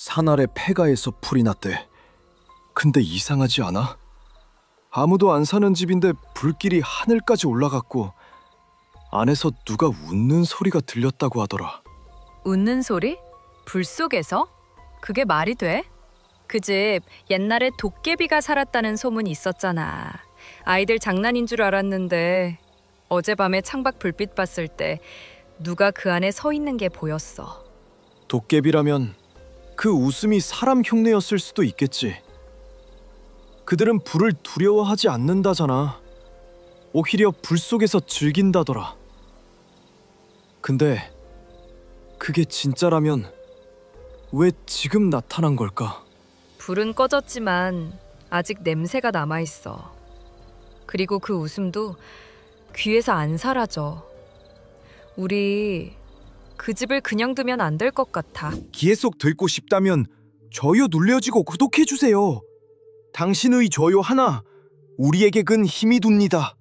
산 아래 폐가에서 불이 났대. 근데 이상하지 않아? 아무도 안 사는 집인데 불길이 하늘까지 올라갔고 안에서 누가 웃는 소리가 들렸다고 하더라. 웃는 소리? 불 속에서? 그게 말이 돼? 그 집 옛날에 도깨비가 살았다는 소문이 있었잖아. 아이들 장난인 줄 알았는데 어젯밤에 창밖 불빛 봤을 때 누가 그 안에 서 있는 게 보였어. 도깨비라면 그 웃음이 사람 흉내였을 수도 있겠지. 그들은 불을 두려워하지 않는다잖아. 오히려 불 속에서 즐긴다더라. 근데 그게 진짜라면 왜 지금 나타난 걸까? 불은 꺼졌지만 아직 냄새가 남아있어. 그리고 그 웃음도 귀에서 안 사라져. 우리 그 집을 그냥 두면 안 될 것 같아. 계속 듣고 싶다면 좋아요 눌러주고 구독해주세요. 당신의 좋아요 하나 우리에게 큰 힘이 됩니다.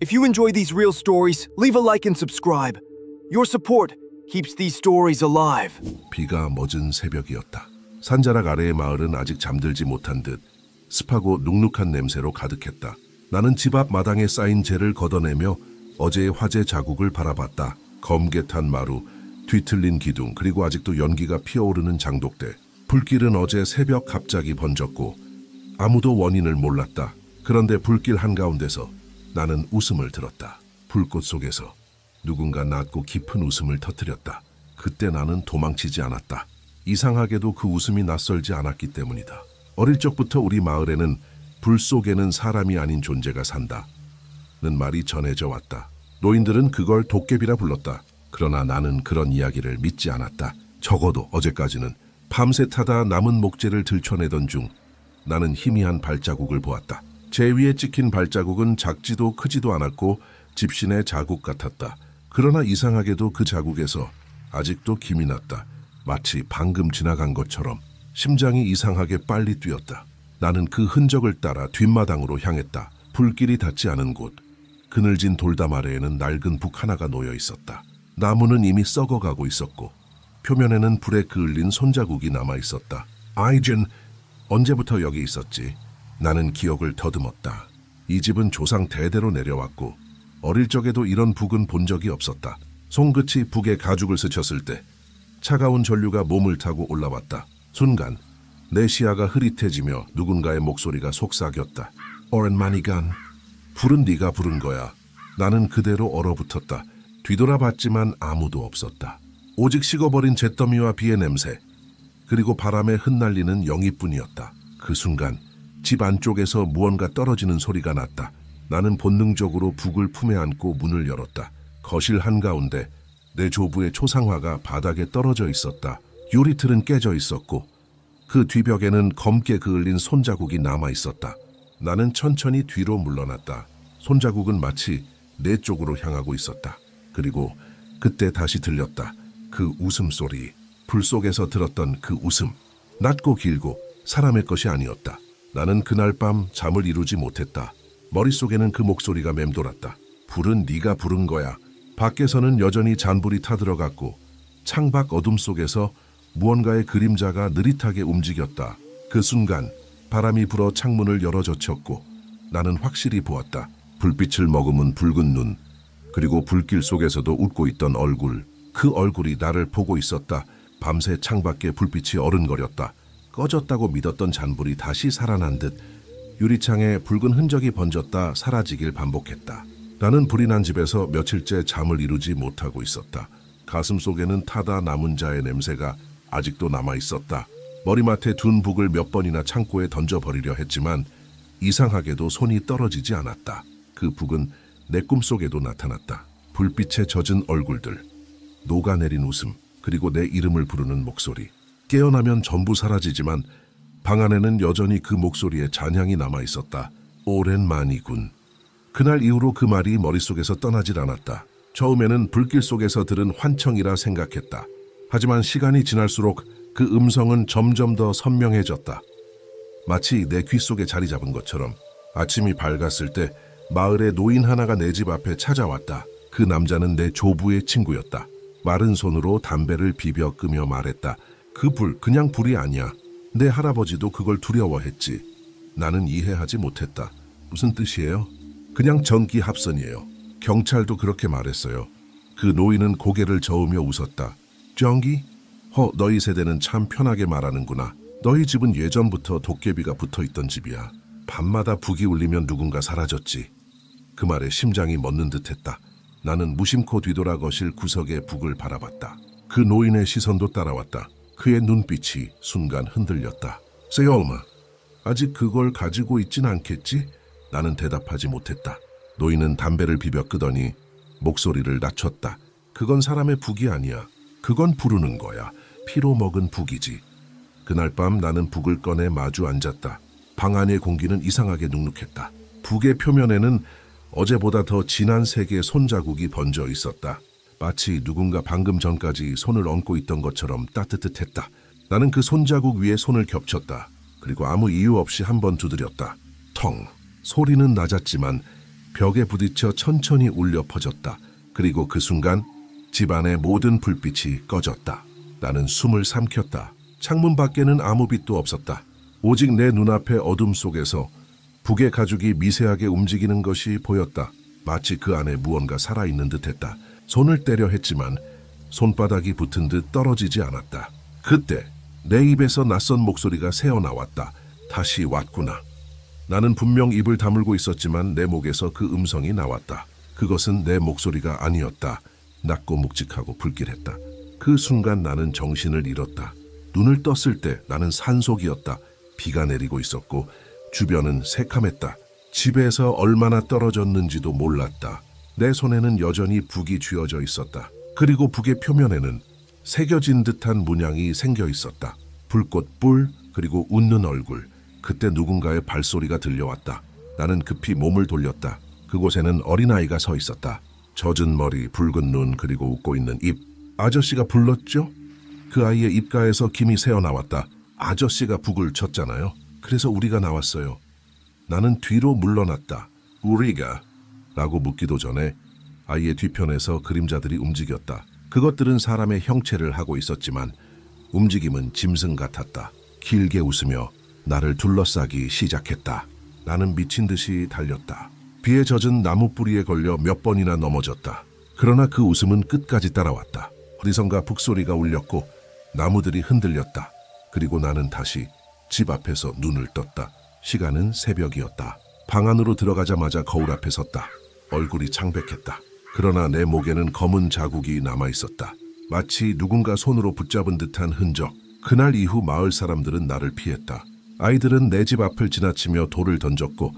If you enjoy these real stories, leave a like and subscribe. Your support keeps these stories alive. 비가 멎은 새벽이었다. 산자락 아래의 마을은 아직 잠들지 못한 듯 습하고 눅눅한 냄새로 가득했다. 나는 집 앞 마당에 쌓인 재를 걷어내며 어제의 화재 자국을 바라봤다. 검게 탄 마루, 뒤틀린 기둥, 그리고 아직도 연기가 피어오르는 장독대. 불길은 어제 새벽 갑자기 번졌고 아무도 원인을 몰랐다. 그런데 불길 한가운데서 나는 웃음을 들었다. 불꽃 속에서 누군가 낮고 깊은 웃음을 터뜨렸다. 그때 나는 도망치지 않았다. 이상하게도 그 웃음이 낯설지 않았기 때문이다. 어릴 적부터 우리 마을에는 불 속에는 사람이 아닌 존재가 산다는 말이 전해져 왔다. 노인들은 그걸 도깨비라 불렀다. 그러나 나는 그런 이야기를 믿지 않았다. 적어도 어제까지는 밤새 타다 남은 목재를 들춰내던 중 나는 희미한 발자국을 보았다. 재 위에 찍힌 발자국은 작지도 크지도 않았고 집신의 자국 같았다. 그러나 이상하게도 그 자국에서 아직도 김이 났다. 마치 방금 지나간 것처럼 심장이 이상하게 빨리 뛰었다. 나는 그 흔적을 따라 뒷마당으로 향했다. 불길이 닿지 않은 곳, 그늘진 돌담 아래에는 낡은 북 하나가 놓여 있었다. 나무는 이미 썩어가고 있었고 표면에는 불에 그을린 손자국이 남아 있었다. 아이젠, 언제부터 여기 있었지? 나는 기억을 더듬었다. 이 집은 조상 대대로 내려왔고 어릴 적에도 이런 북은 본 적이 없었다. 손끝이 북에 가죽을 스쳤을 때 차가운 전류가 몸을 타고 올라왔다. 순간 내 시야가 흐릿해지며 누군가의 목소리가 속삭였다. 오랜만이간. 불은 네가 부른 거야. 나는 그대로 얼어붙었다. 뒤돌아봤지만 아무도 없었다. 오직 식어버린 잿더미와 비의 냄새, 그리고 바람에 흩날리는 영희뿐이었다. 그 순간 집 안쪽에서 무언가 떨어지는 소리가 났다. 나는 본능적으로 북을 품에 안고 문을 열었다. 거실 한가운데 내 조부의 초상화가 바닥에 떨어져 있었다. 유리틀은 깨져 있었고 그 뒤벽에는 검게 그을린 손자국이 남아 있었다. 나는 천천히 뒤로 물러났다. 손자국은 마치 내 쪽으로 향하고 있었다. 그리고 그때 다시 들렸다. 그 웃음소리. 불 속에서 들었던 그 웃음. 낮고 길고 사람의 것이 아니었다. 나는 그날 밤 잠을 이루지 못했다. 머릿속에는 그 목소리가 맴돌았다. 불은 네가 부른 거야. 밖에서는 여전히 잔불이 타들어갔고 창밖 어둠 속에서 무언가의 그림자가 느릿하게 움직였다. 그 순간 바람이 불어 창문을 열어젖혔고 나는 확실히 보았다. 불빛을 머금은 붉은 눈, 그리고 불길 속에서도 웃고 있던 얼굴. 그 얼굴이 나를 보고 있었다. 밤새 창밖에 불빛이 어른거렸다. 꺼졌다고 믿었던 잔불이 다시 살아난 듯 유리창에 붉은 흔적이 번졌다 사라지길 반복했다. 나는 불이 난 집에서 며칠째 잠을 이루지 못하고 있었다. 가슴 속에는 타다 남은 자의 냄새가 아직도 남아 있었다. 머리맡에 둔 북을 몇 번이나 창고에 던져버리려 했지만 이상하게도 손이 떨어지지 않았다. 그 북은 내 꿈속에도 나타났다. 불빛에 젖은 얼굴들, 녹아내린 웃음, 그리고 내 이름을 부르는 목소리. 깨어나면 전부 사라지지만 방 안에는 여전히 그 목소리에 잔향이 남아 있었다. 오랜만이군. 그날 이후로 그 말이 머릿속에서 떠나질 않았다. 처음에는 불길 속에서 들은 환청이라 생각했다. 하지만 시간이 지날수록 그 음성은 점점 더 선명해졌다. 마치 내 귀 속에 자리 잡은 것처럼. 아침이 밝았을 때 마을의 노인 하나가 내 집 앞에 찾아왔다. 그 남자는 내 조부의 친구였다. 마른 손으로 담배를 비벼 끄며 말했다. 그 불 그냥 불이 아니야. 내 할아버지도 그걸 두려워했지. 나는 이해하지 못했다. 무슨 뜻이에요? 그냥 전기 합선이에요. 경찰도 그렇게 말했어요. 그 노인은 고개를 저으며 웃었다. 전기? 너희 세대는 참 편하게 말하는구나. 너희 집은 예전부터 도깨비가 붙어있던 집이야. 밤마다 북이 울리면 누군가 사라졌지. 그 말에 심장이 멎는 듯했다. 나는 무심코 뒤돌아 거실 구석에 북을 바라봤다. 그 노인의 시선도 따라왔다. 그의 눈빛이 순간 흔들렸다. 세올마, 아직 그걸 가지고 있진 않겠지? 나는 대답하지 못했다. 노인은 담배를 비벼 끄더니 목소리를 낮췄다. 그건 사람의 북이 아니야. 그건 부르는 거야. 피로 먹은 북이지. 그날 밤 나는 북을 꺼내 마주 앉았다. 방 안의 공기는 이상하게 눅눅했다. 북의 표면에는 어제보다 더 진한 색의 손자국이 번져 있었다. 마치 누군가 방금 전까지 손을 얹고 있던 것처럼 따뜻했다. 나는 그 손자국 위에 손을 겹쳤다. 그리고 아무 이유 없이 한번 두드렸다. 텅! 소리는 낮았지만 벽에 부딪혀 천천히 울려 퍼졌다. 그리고 그 순간 집안의 모든 불빛이 꺼졌다. 나는 숨을 삼켰다. 창문 밖에는 아무 빛도 없었다. 오직 내 눈앞의 어둠 속에서 북의 가죽이 미세하게 움직이는 것이 보였다. 마치 그 안에 무언가 살아있는 듯했다. 손을 때려 했지만 손바닥이 붙은 듯 떨어지지 않았다. 그때 내 입에서 낯선 목소리가 새어나왔다. 다시 왔구나. 나는 분명 입을 다물고 있었지만 내 목에서 그 음성이 나왔다. 그것은 내 목소리가 아니었다. 낮고 묵직하고 불길했다. 그 순간 나는 정신을 잃었다. 눈을 떴을 때 나는 산속이었다. 비가 내리고 있었고 주변은 새카맸다. 집에서 얼마나 떨어졌는지도 몰랐다. 내 손에는 여전히 북이 쥐어져 있었다. 그리고 북의 표면에는 새겨진 듯한 문양이 생겨 있었다. 불꽃불, 그리고 웃는 얼굴. 그때 누군가의 발소리가 들려왔다. 나는 급히 몸을 돌렸다. 그곳에는 어린아이가 서 있었다. 젖은 머리, 붉은 눈, 그리고 웃고 있는 입. 아저씨가 불렀죠? 그 아이의 입가에서 김이 새어나왔다. 아저씨가 북을 쳤잖아요. 그래서 우리가 나왔어요. 나는 뒤로 물러났다. 우리가? 라고 묻기도 전에 아이의 뒤편에서 그림자들이 움직였다. 그것들은 사람의 형체를 하고 있었지만 움직임은 짐승 같았다. 길게 웃으며 나를 둘러싸기 시작했다. 나는 미친 듯이 달렸다. 비에 젖은 나무 뿌리에 걸려 몇 번이나 넘어졌다. 그러나 그 웃음은 끝까지 따라왔다. 어디선가 북소리가 울렸고 나무들이 흔들렸다. 그리고 나는 다시 집 앞에서 눈을 떴다. 시간은 새벽이었다. 방 안으로 들어가자마자 거울 앞에 섰다. 얼굴이 창백했다. 그러나 내 목에는 검은 자국이 남아있었다. 마치 누군가 손으로 붙잡은 듯한 흔적. 그날 이후 마을 사람들은 나를 피했다. 아이들은 내 집 앞을 지나치며 돌을 던졌고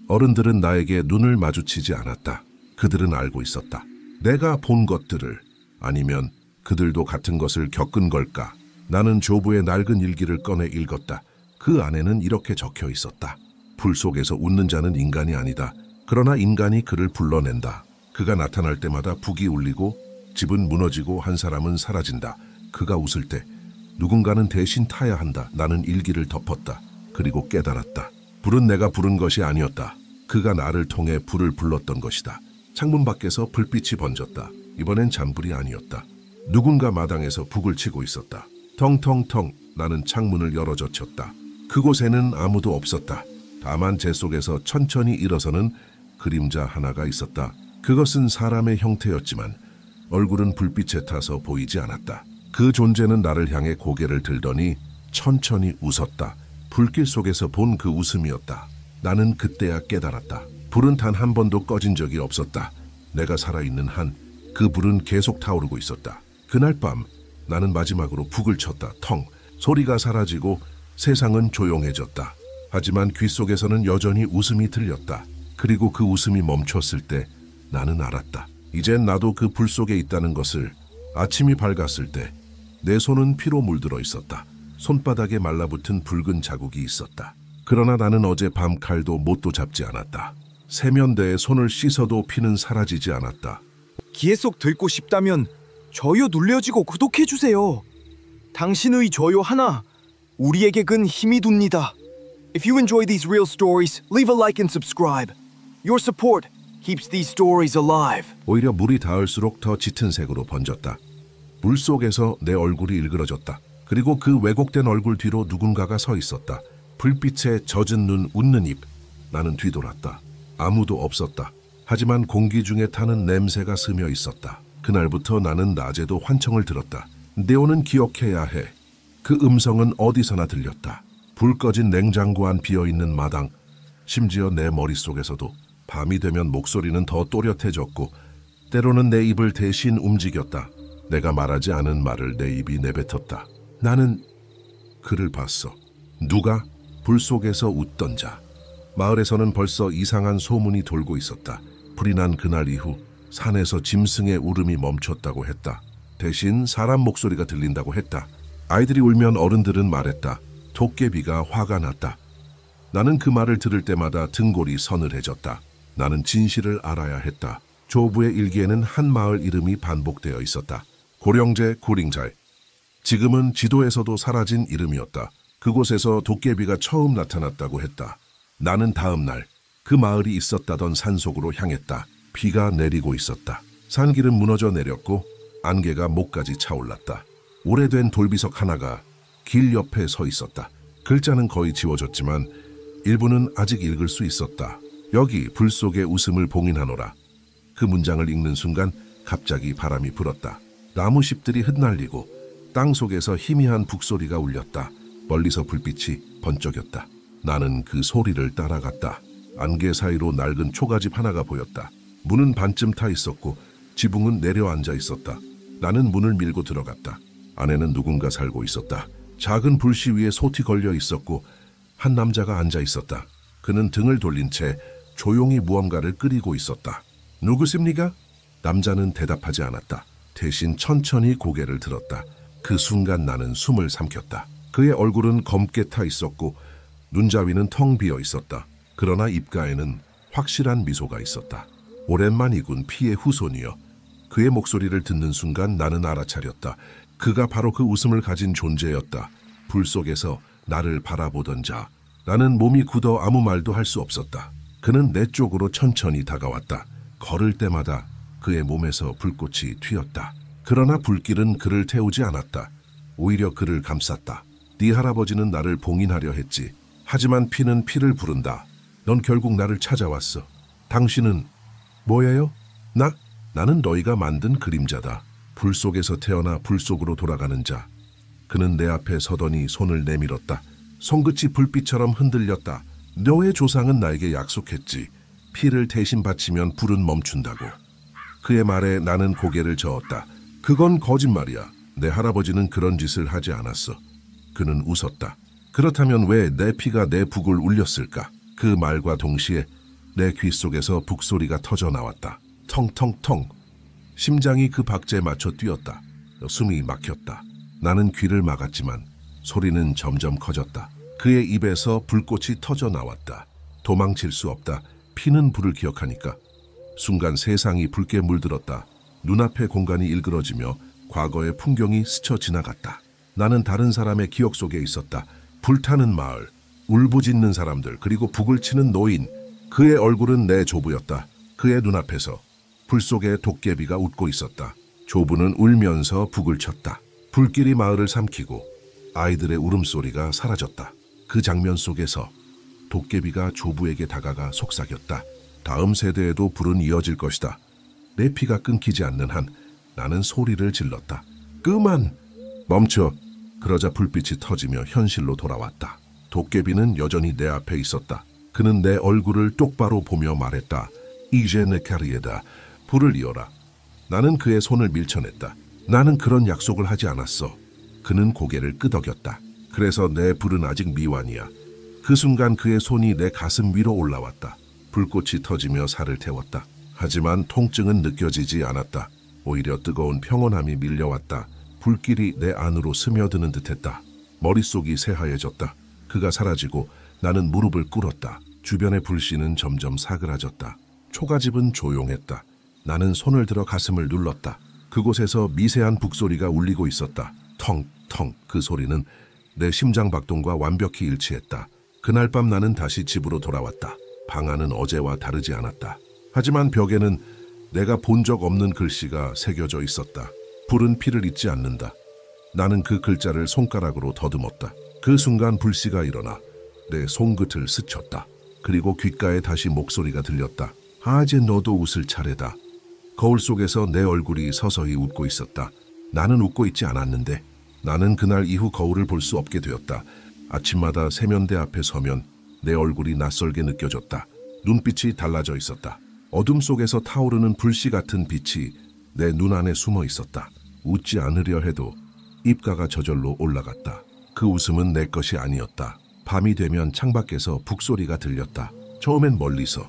어른들은 나에게 눈을 마주치지 않았다. 그들은 알고 있었다. 내가 본 것들을, 아니면 그들도 같은 것을 겪은 걸까? 나는 조부의 낡은 일기를 꺼내 읽었다. 그 안에는 이렇게 적혀 있었다. 불 속에서 웃는 자는 인간이 아니다. 그러나 인간이 그를 불러낸다. 그가 나타날 때마다 북이 울리고 집은 무너지고 한 사람은 사라진다. 그가 웃을 때 누군가는 대신 타야 한다. 나는 일기를 덮었다. 그리고 깨달았다. 불은 내가 부른 것이 아니었다. 그가 나를 통해 불을 불렀던 것이다. 창문 밖에서 불빛이 번졌다. 이번엔 잔불이 아니었다. 누군가 마당에서 북을 치고 있었다. 텅텅텅. 나는 창문을 열어젖혔다. 그곳에는 아무도 없었다. 다만 제 속에서 천천히 일어서는 그림자 하나가 있었다. 그것은 사람의 형태였지만 얼굴은 불빛에 타서 보이지 않았다. 그 존재는 나를 향해 고개를 들더니 천천히 웃었다. 불길 속에서 본 그 웃음이었다. 나는 그때야 깨달았다. 불은 단 한 번도 꺼진 적이 없었다. 내가 살아있는 한 그 불은 계속 타오르고 있었다. 그날 밤 나는 마지막으로 북을 쳤다. 텅. 소리가 사라지고 세상은 조용해졌다. 하지만 귀 속에서는 여전히 웃음이 들렸다. 그리고 그 웃음이 멈췄을 때 나는 알았다. 이젠 나도 그 불 속에 있다는 것을. 아침이 밝았을 때 내 손은 피로 물들어 있었다. 손바닥에 말라붙은 붉은 자국이 있었다. 그러나 나는 어제 밤 칼도 못도 잡지 않았다. 세면대에 손을 씻어도 피는 사라지지 않았다. 귀에 쏙 듣고 싶다면 좋아요 눌러주고 구독해주세요. 당신의 좋아요 하나 우리에게 큰 힘이 됩니다. If you enjoy these real stories, leave a like and subscribe. Your support keeps these stories alive. 오히려 물이 닿을수록 더 짙은 색으로 번졌다. 물 속에서 내 얼굴이 일그러졌다. 그리고 그 왜곡된 얼굴 뒤로 누군가가 서 있었다. 불빛에 젖은 눈, 웃는 입. 나는 뒤돌았다. 아무도 없었다. 하지만 공기 중에 타는 냄새가 스며 있었다. 그날부터 나는 낮에도 환청을 들었다. 네오는 기억해야 해. 그 음성은 어디서나 들렸다. 불 꺼진 냉장고 안 비어있는 마당. 심지어 내 머릿속에서도 밤이 되면 목소리는 더 또렷해졌고 때로는 내 입을 대신 움직였다. 내가 말하지 않은 말을 내 입이 내뱉었다. 나는 그를 봤어. 누가? 불 속에서 웃던 자. 마을에서는 벌써 이상한 소문이 돌고 있었다. 불이 난 그날 이후 산에서 짐승의 울음이 멈췄다고 했다. 대신 사람 목소리가 들린다고 했다. 아이들이 울면 어른들은 말했다. 도깨비가 화가 났다. 나는 그 말을 들을 때마다 등골이 서늘해졌다. 나는 진실을 알아야 했다. 조부의 일기에는 한 마을 이름이 반복되어 있었다. 고령제, 구링잘. 지금은 지도에서도 사라진 이름이었다. 그곳에서 도깨비가 처음 나타났다고 했다. 나는 다음 날 그 마을이 있었다던 산속으로 향했다. 비가 내리고 있었다. 산길은 무너져 내렸고 안개가 목까지 차올랐다. 오래된 돌비석 하나가 길 옆에 서 있었다. 글자는 거의 지워졌지만 일부는 아직 읽을 수 있었다. 여기 불 속의 웃음을 봉인하노라. 그 문장을 읽는 순간 갑자기 바람이 불었다. 나무잎들이 흩날리고 땅 속에서 희미한 북소리가 울렸다. 멀리서 불빛이 번쩍였다. 나는 그 소리를 따라갔다. 안개 사이로 낡은 초가집 하나가 보였다. 문은 반쯤 타 있었고 지붕은 내려앉아 있었다. 나는 문을 밀고 들어갔다. 안에는 누군가 살고 있었다. 작은 불씨 위에 솥이 걸려 있었고 한 남자가 앉아 있었다. 그는 등을 돌린 채 조용히 무언가를 끓이고 있었다. 누구십니까? 남자는 대답하지 않았다. 대신 천천히 고개를 들었다. 그 순간 나는 숨을 삼켰다. 그의 얼굴은 검게 타 있었고 눈자위는 텅 비어 있었다. 그러나 입가에는 확실한 미소가 있었다. 오랜만이군 피의 후손이여. 그의 목소리를 듣는 순간 나는 알아차렸다. 그가 바로 그 웃음을 가진 존재였다. 불 속에서 나를 바라보던 자. 나는 몸이 굳어 아무 말도 할 수 없었다. 그는 내 쪽으로 천천히 다가왔다. 걸을 때마다 그의 몸에서 불꽃이 튀었다. 그러나 불길은 그를 태우지 않았다. 오히려 그를 감쌌다. 네 할아버지는 나를 봉인하려 했지. 하지만 피는 피를 부른다. 넌 결국 나를 찾아왔어. 당신은 뭐예요? 나는 너희가 만든 그림자다. 불 속에서 태어나 불 속으로 돌아가는 자. 그는 내 앞에 서더니 손을 내밀었다. 손끝이 불빛처럼 흔들렸다. 너의 조상은 나에게 약속했지. 피를 대신 바치면 불은 멈춘다고. 그의 말에 나는 고개를 저었다. 그건 거짓말이야. 내 할아버지는 그런 짓을 하지 않았어. 그는 웃었다. 그렇다면 왜 내 피가 내 북을 울렸을까? 그 말과 동시에 내 귀 속에서 북소리가 터져 나왔다. 텅텅텅. 심장이 그 박자에 맞춰 뛰었다. 숨이 막혔다. 나는 귀를 막았지만 소리는 점점 커졌다. 그의 입에서 불꽃이 터져 나왔다. 도망칠 수 없다. 피는 불을 기억하니까. 순간 세상이 붉게 물들었다. 눈앞의 공간이 일그러지며 과거의 풍경이 스쳐 지나갔다. 나는 다른 사람의 기억 속에 있었다. 불타는 마을, 울부짖는 사람들, 그리고 북을 치는 노인. 그의 얼굴은 내 조부였다. 그의 눈앞에서 불 속에 도깨비가 웃고 있었다. 조부는 울면서 북을 쳤다. 불길이 마을을 삼키고 아이들의 울음소리가 사라졌다. 그 장면 속에서 도깨비가 조부에게 다가가 속삭였다. 다음 세대에도 불은 이어질 것이다. 내 피가 끊기지 않는 한 나는 소리를 질렀다. 그만! 멈춰! 그러자 불빛이 터지며 현실로 돌아왔다. 도깨비는 여전히 내 앞에 있었다. 그는 내 얼굴을 똑바로 보며 말했다. 이제 내 카리에다. 불을 이어라. 나는 그의 손을 밀쳐냈다. 나는 그런 약속을 하지 않았어. 그는 고개를 끄덕였다. 그래서 내 불은 아직 미완이야. 그 순간 그의 손이 내 가슴 위로 올라왔다. 불꽃이 터지며 살을 태웠다. 하지만 통증은 느껴지지 않았다. 오히려 뜨거운 평온함이 밀려왔다. 불길이 내 안으로 스며드는 듯했다. 머릿속이 새하얘졌다. 그가 사라지고 나는 무릎을 꿇었다. 주변의 불씨는 점점 사그라졌다. 초가집은 조용했다. 나는 손을 들어 가슴을 눌렀다. 그곳에서 미세한 북소리가 울리고 있었다. 텅텅. 그 소리는 내 심장 박동과 완벽히 일치했다. 그날 밤 나는 다시 집으로 돌아왔다. 방 안은 어제와 다르지 않았다. 하지만 벽에는 내가 본 적 없는 글씨가 새겨져 있었다. 불은 피를 잊지 않는다. 나는 그 글자를 손가락으로 더듬었다. 그 순간 불씨가 일어나 내 손끝을 스쳤다. 그리고 귓가에 다시 목소리가 들렸다. 이제 너도 웃을 차례다. 거울 속에서 내 얼굴이 서서히 웃고 있었다. 나는 웃고 있지 않았는데 나는 그날 이후 거울을 볼 수 없게 되었다. 아침마다 세면대 앞에 서면 내 얼굴이 낯설게 느껴졌다. 눈빛이 달라져 있었다. 어둠 속에서 타오르는 불씨 같은 빛이 내 눈 안에 숨어 있었다. 웃지 않으려 해도 입가가 저절로 올라갔다. 그 웃음은 내 것이 아니었다. 밤이 되면 창밖에서 북소리가 들렸다. 처음엔 멀리서,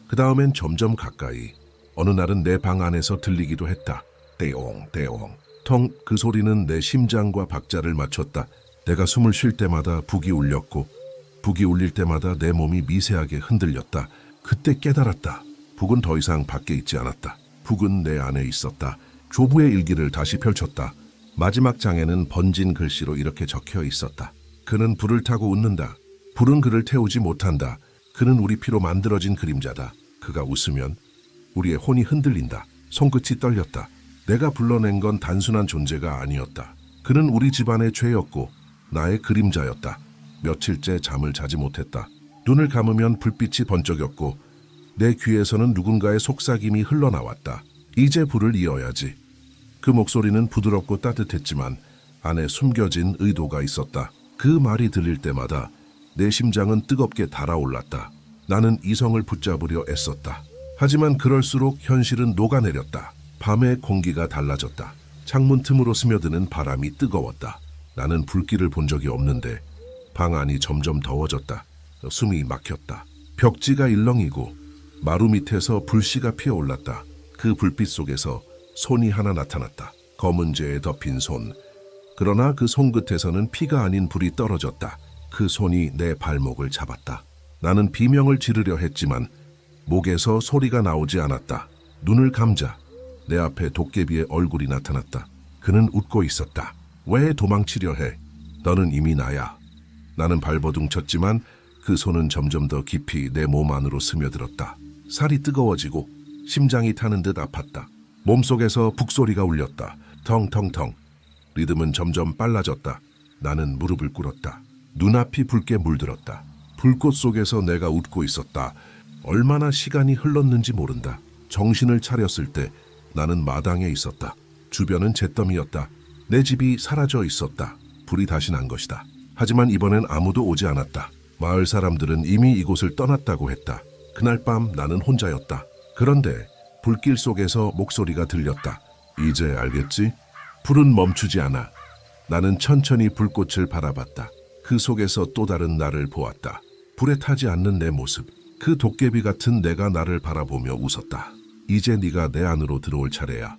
그 다음엔 점점 가까이. 어느 날은 내 방 안에서 들리기도 했다. 떼옹 떼옹. 텅. 그 소리는 내 심장과 박자를 맞췄다. 내가 숨을 쉴 때마다 북이 울렸고 북이 울릴 때마다 내 몸이 미세하게 흔들렸다. 그때 깨달았다. 북은 더 이상 밖에 있지 않았다. 북은 내 안에 있었다. 조부의 일기를 다시 펼쳤다. 마지막 장에는 번진 글씨로 이렇게 적혀 있었다. 그는 불을 타고 웃는다. 불은 그를 태우지 못한다. 그는 우리 피로 만들어진 그림자다. 그가 웃으면 우리의 혼이 흔들린다. 손끝이 떨렸다. 내가 불러낸 건 단순한 존재가 아니었다. 그는 우리 집안의 죄였고 나의 그림자였다. 며칠째 잠을 자지 못했다. 눈을 감으면 불빛이 번쩍였고 내 귀에서는 누군가의 속삭임이 흘러나왔다. 이제 불을 이어야지. 그 목소리는 부드럽고 따뜻했지만 안에 숨겨진 의도가 있었다. 그 말이 들릴 때마다 내 심장은 뜨겁게 달아올랐다. 나는 이성을 붙잡으려 애썼다. 하지만 그럴수록 현실은 녹아내렸다. 밤의 공기가 달라졌다. 창문 틈으로 스며드는 바람이 뜨거웠다. 나는 불길을 본 적이 없는데 방 안이 점점 더워졌다. 숨이 막혔다. 벽지가 일렁이고 마루 밑에서 불씨가 피어올랐다. 그 불빛 속에서 손이 하나 나타났다. 검은 재에 덮인 손. 그러나 그 손끝에서는 피가 아닌 불이 떨어졌다. 그 손이 내 발목을 잡았다. 나는 비명을 지르려 했지만 목에서 소리가 나오지 않았다. 눈을 감자 내 앞에 도깨비의 얼굴이 나타났다. 그는 웃고 있었다. 왜 도망치려 해? 너는 이미 나야. 나는 발버둥 쳤지만 그 손은 점점 더 깊이 내 몸 안으로 스며들었다. 살이 뜨거워지고 심장이 타는 듯 아팠다. 몸속에서 북소리가 울렸다. 텅텅텅. 리듬은 점점 빨라졌다. 나는 무릎을 꿇었다. 눈앞이 붉게 물들었다. 불꽃 속에서 내가 웃고 있었다. 얼마나 시간이 흘렀는지 모른다. 정신을 차렸을 때 나는 마당에 있었다. 주변은 잿더미였다. 내 집이 사라져 있었다. 불이 다시 난 것이다. 하지만 이번엔 아무도 오지 않았다. 마을 사람들은 이미 이곳을 떠났다고 했다. 그날 밤 나는 혼자였다. 그런데 불길 속에서 목소리가 들렸다. 이제 알겠지? 불은 멈추지 않아. 나는 천천히 불꽃을 바라봤다. 그 속에서 또 다른 나를 보았다. 불에 타지 않는 내 모습. 그 도깨비 같은 내가 나를 바라보며 웃었다. 이제 네가 내 안으로 들어올 차례야.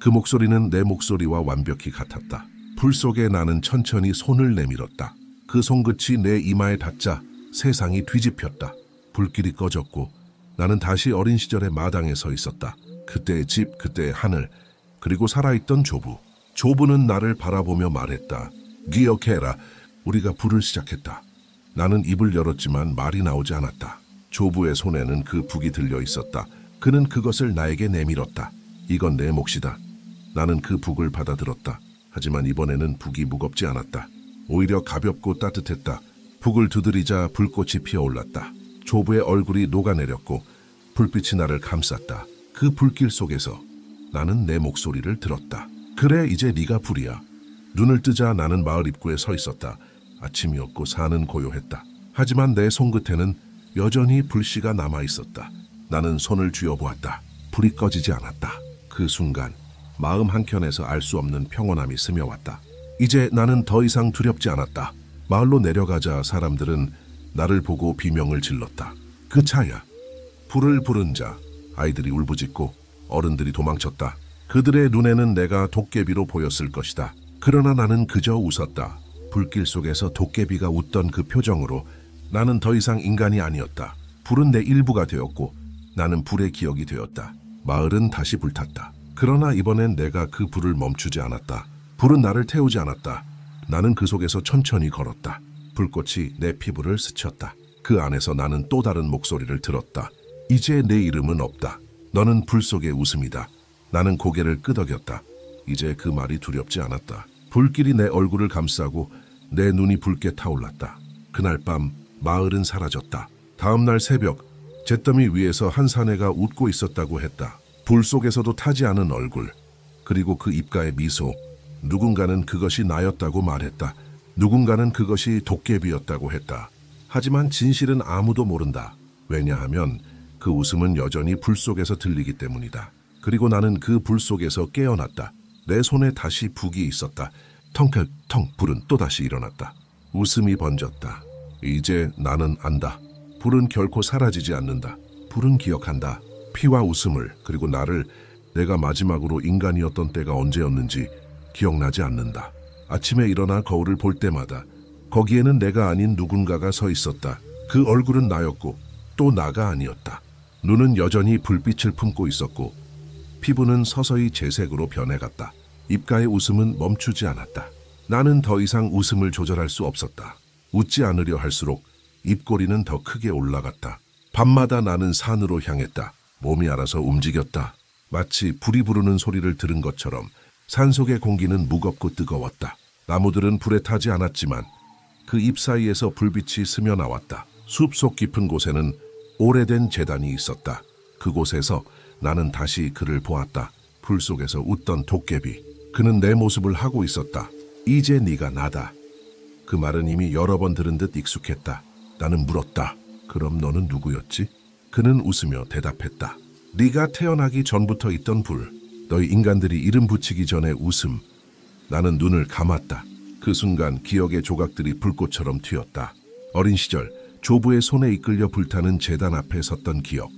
그 목소리는 내 목소리와 완벽히 같았다. 불 속에 나는 천천히 손을 내밀었다. 그 손끝이 내 이마에 닿자 세상이 뒤집혔다. 불길이 꺼졌고 나는 다시 어린 시절의 마당에 서 있었다. 그때의 집, 그때의 하늘, 그리고 살아있던 조부. 조부는 나를 바라보며 말했다. 기억해라. 우리가 불을 시작했다. 나는 입을 열었지만 말이 나오지 않았다. 조부의 손에는 그 북이 들려 있었다. 그는 그것을 나에게 내밀었다. 이건 내 몫이다. 나는 그 북을 받아들었다. 하지만 이번에는 북이 무겁지 않았다. 오히려 가볍고 따뜻했다. 북을 두드리자 불꽃이 피어올랐다. 조부의 얼굴이 녹아내렸고 불빛이 나를 감쌌다. 그 불길 속에서 나는 내 목소리를 들었다. 그래, 이제 네가 불이야. 눈을 뜨자 나는 마을 입구에 서 있었다. 아침이었고 산은 고요했다. 하지만 내 손끝에는 여전히 불씨가 남아있었다. 나는 손을 쥐어보았다. 불이 꺼지지 않았다. 그 순간 마음 한켠에서 알 수 없는 평온함이 스며왔다. 이제 나는 더 이상 두렵지 않았다. 마을로 내려가자 사람들은 나를 보고 비명을 질렀다. 그 차야. 불을 부른 자. 아이들이 울부짖고 어른들이 도망쳤다. 그들의 눈에는 내가 도깨비로 보였을 것이다. 그러나 나는 그저 웃었다. 불길 속에서 도깨비가 웃던 그 표정으로 나는 더 이상 인간이 아니었다. 불은 내 일부가 되었고 나는 불의 기억이 되었다. 마을은 다시 불탔다. 그러나 이번엔 내가 그 불을 멈추지 않았다. 불은 나를 태우지 않았다. 나는 그 속에서 천천히 걸었다. 불꽃이 내 피부를 스쳤다. 그 안에서 나는 또 다른 목소리를 들었다. 이제 내 이름은 없다. 너는 불 속의 웃음이다. 나는 고개를 끄덕였다. 이제 그 말이 두렵지 않았다. 불길이 내 얼굴을 감싸고 내 눈이 붉게 타올랐다. 그날 밤 마을은 사라졌다. 다음 날 새벽 잿더미 위에서 한 사내가 웃고 있었다고 했다. 불 속에서도 타지 않은 얼굴, 그리고 그 입가의 미소. 누군가는 그것이 나였다고 말했다. 누군가는 그것이 도깨비였다고 했다. 하지만 진실은 아무도 모른다. 왜냐하면 그 웃음은 여전히 불 속에서 들리기 때문이다. 그리고 나는 그 불 속에서 깨어났다. 내 손에 다시 북이 있었다. 텅텅 불은 또다시 일어났다. 웃음이 번졌다. 이제 나는 안다. 불은 결코 사라지지 않는다. 불은 기억한다. 피와 웃음을, 그리고 나를. 내가 마지막으로 인간이었던 때가 언제였는지 기억나지 않는다. 아침에 일어나 거울을 볼 때마다 거기에는 내가 아닌 누군가가 서 있었다. 그 얼굴은 나였고 또 나가 아니었다. 눈은 여전히 불빛을 품고 있었고 피부는 서서히 재색으로 변해갔다. 입가의 웃음은 멈추지 않았다. 나는 더 이상 웃음을 조절할 수 없었다. 웃지 않으려 할수록 입꼬리는 더 크게 올라갔다. 밤마다 나는 산으로 향했다. 몸이 알아서 움직였다. 마치 불이 부르는 소리를 들은 것처럼 산속의 공기는 무겁고 뜨거웠다. 나무들은 불에 타지 않았지만 그 잎 사이에서 불빛이 스며나왔다. 숲속 깊은 곳에는 오래된 제단이 있었다. 그곳에서 나는 다시 그를 보았다. 불 속에서 웃던 도깨비. 그는 내 모습을 하고 있었다. 이제 네가 나다. 그 말은 이미 여러 번 들은 듯 익숙했다. 나는 물었다. 그럼 너는 누구였지? 그는 웃으며 대답했다. 네가 태어나기 전부터 있던 불. 너희 인간들이 이름 붙이기 전에 웃음. 나는 눈을 감았다. 그 순간 기억의 조각들이 불꽃처럼 튀었다. 어린 시절 조부의 손에 이끌려 불타는 제단 앞에 섰던 기억.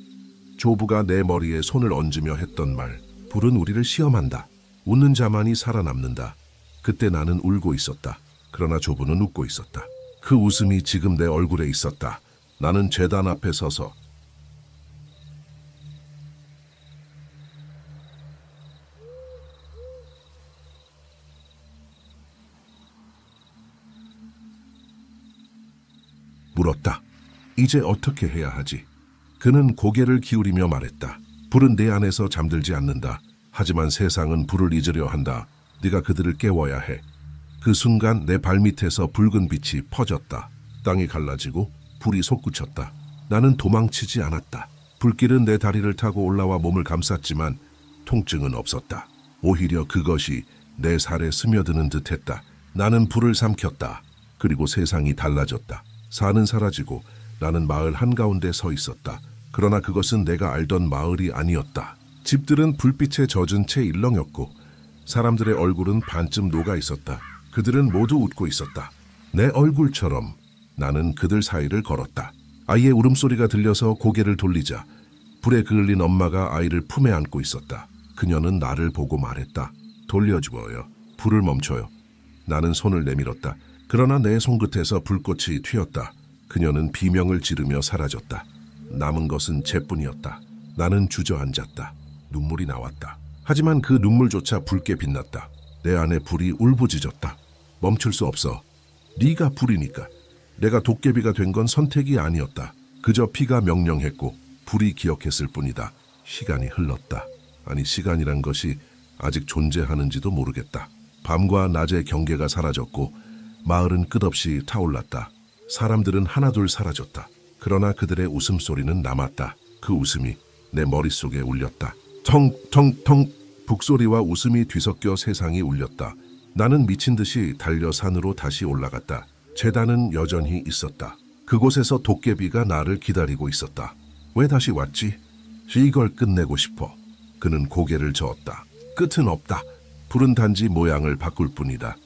조부가 내 머리에 손을 얹으며 했던 말. 불은 우리를 시험한다. 웃는 자만이 살아남는다. 그때 나는 울고 있었다. 그러나 조부는 웃고 있었다. 그 웃음이 지금 내 얼굴에 있었다. 나는 제단 앞에 서서 물었다. 이제 어떻게 해야 하지? 그는 고개를 기울이며 말했다. 불은 내 안에서 잠들지 않는다. 하지만 세상은 불을 잊으려 한다. 네가 그들을 깨워야 해. 그 순간 내 발밑에서 붉은 빛이 퍼졌다. 땅이 갈라지고 불이 솟구쳤다. 나는 도망치지 않았다. 불길은 내 다리를 타고 올라와 몸을 감쌌지만 통증은 없었다. 오히려 그것이 내 살에 스며드는 듯했다. 나는 불을 삼켰다. 그리고 세상이 달라졌다. 산은 사라지고 나는 마을 한가운데 서 있었다. 그러나 그것은 내가 알던 마을이 아니었다. 집들은 불빛에 젖은 채 일렁였고 사람들의 얼굴은 반쯤 녹아 있었다. 그들은 모두 웃고 있었다. 내 얼굴처럼. 나는 그들 사이를 걸었다. 아이의 울음소리가 들려서 고개를 돌리자 불에 그을린 엄마가 아이를 품에 안고 있었다. 그녀는 나를 보고 말했다. 돌려주어요. 불을 멈춰요. 나는 손을 내밀었다. 그러나 내 손끝에서 불꽃이 튀었다. 그녀는 비명을 지르며 사라졌다. 남은 것은 재뿐이었다. 나는 주저앉았다. 눈물이 나왔다. 하지만 그 눈물조차 붉게 빛났다. 내 안에 불이 울부짖었다. 멈출 수 없어. 네가 불이니까. 내가 도깨비가 된 건 선택이 아니었다. 그저 피가 명령했고 불이 기억했을 뿐이다. 시간이 흘렀다. 아니, 시간이란 것이 아직 존재하는지도 모르겠다. 밤과 낮의 경계가 사라졌고 마을은 끝없이 타올랐다. 사람들은 하나둘 사라졌다. 그러나 그들의 웃음소리는 남았다. 그 웃음이 내 머릿속에 울렸다. 텅텅텅. 북소리와 웃음이 뒤섞여 세상이 울렸다. 나는 미친 듯이 달려 산으로 다시 올라갔다. 제단은 여전히 있었다. 그곳에서 도깨비가 나를 기다리고 있었다. 왜 다시 왔지? 이걸 끝내고 싶어. 그는 고개를 저었다. 끝은 없다. 불은 단지 모양을 바꿀 뿐이다.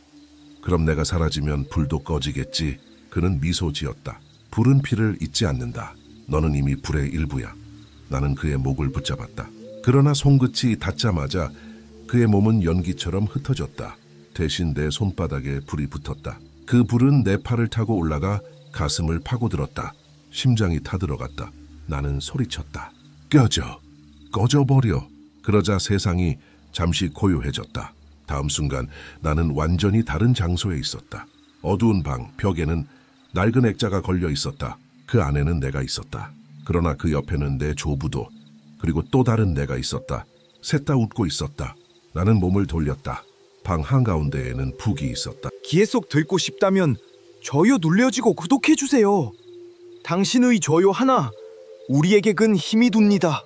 그럼 내가 사라지면 불도 꺼지겠지. 그는 미소 지었다. 불은 피를 잊지 않는다. 너는 이미 불의 일부야. 나는 그의 목을 붙잡았다. 그러나 손끝이 닿자마자 그의 몸은 연기처럼 흩어졌다. 대신 내 손바닥에 불이 붙었다. 그 불은 내 팔을 타고 올라가 가슴을 파고들었다. 심장이 타들어갔다. 나는 소리쳤다. 꺼져! 꺼져버려! 그러자 세상이 잠시 고요해졌다. 다음 순간 나는 완전히 다른 장소에 있었다. 어두운 방, 벽에는 낡은 액자가 걸려 있었다. 그 안에는 내가 있었다. 그러나 그 옆에는 내 조부도, 그리고 또 다른 내가 있었다. 셋 다 웃고 있었다. 나는 몸을 돌렸다. 방 한가운데에는 북이 있었다. 계속 듣고 싶다면 좋아요 눌러주고 구독해주세요. 당신의 좋아요 하나 우리에게 큰 힘이 됩니다.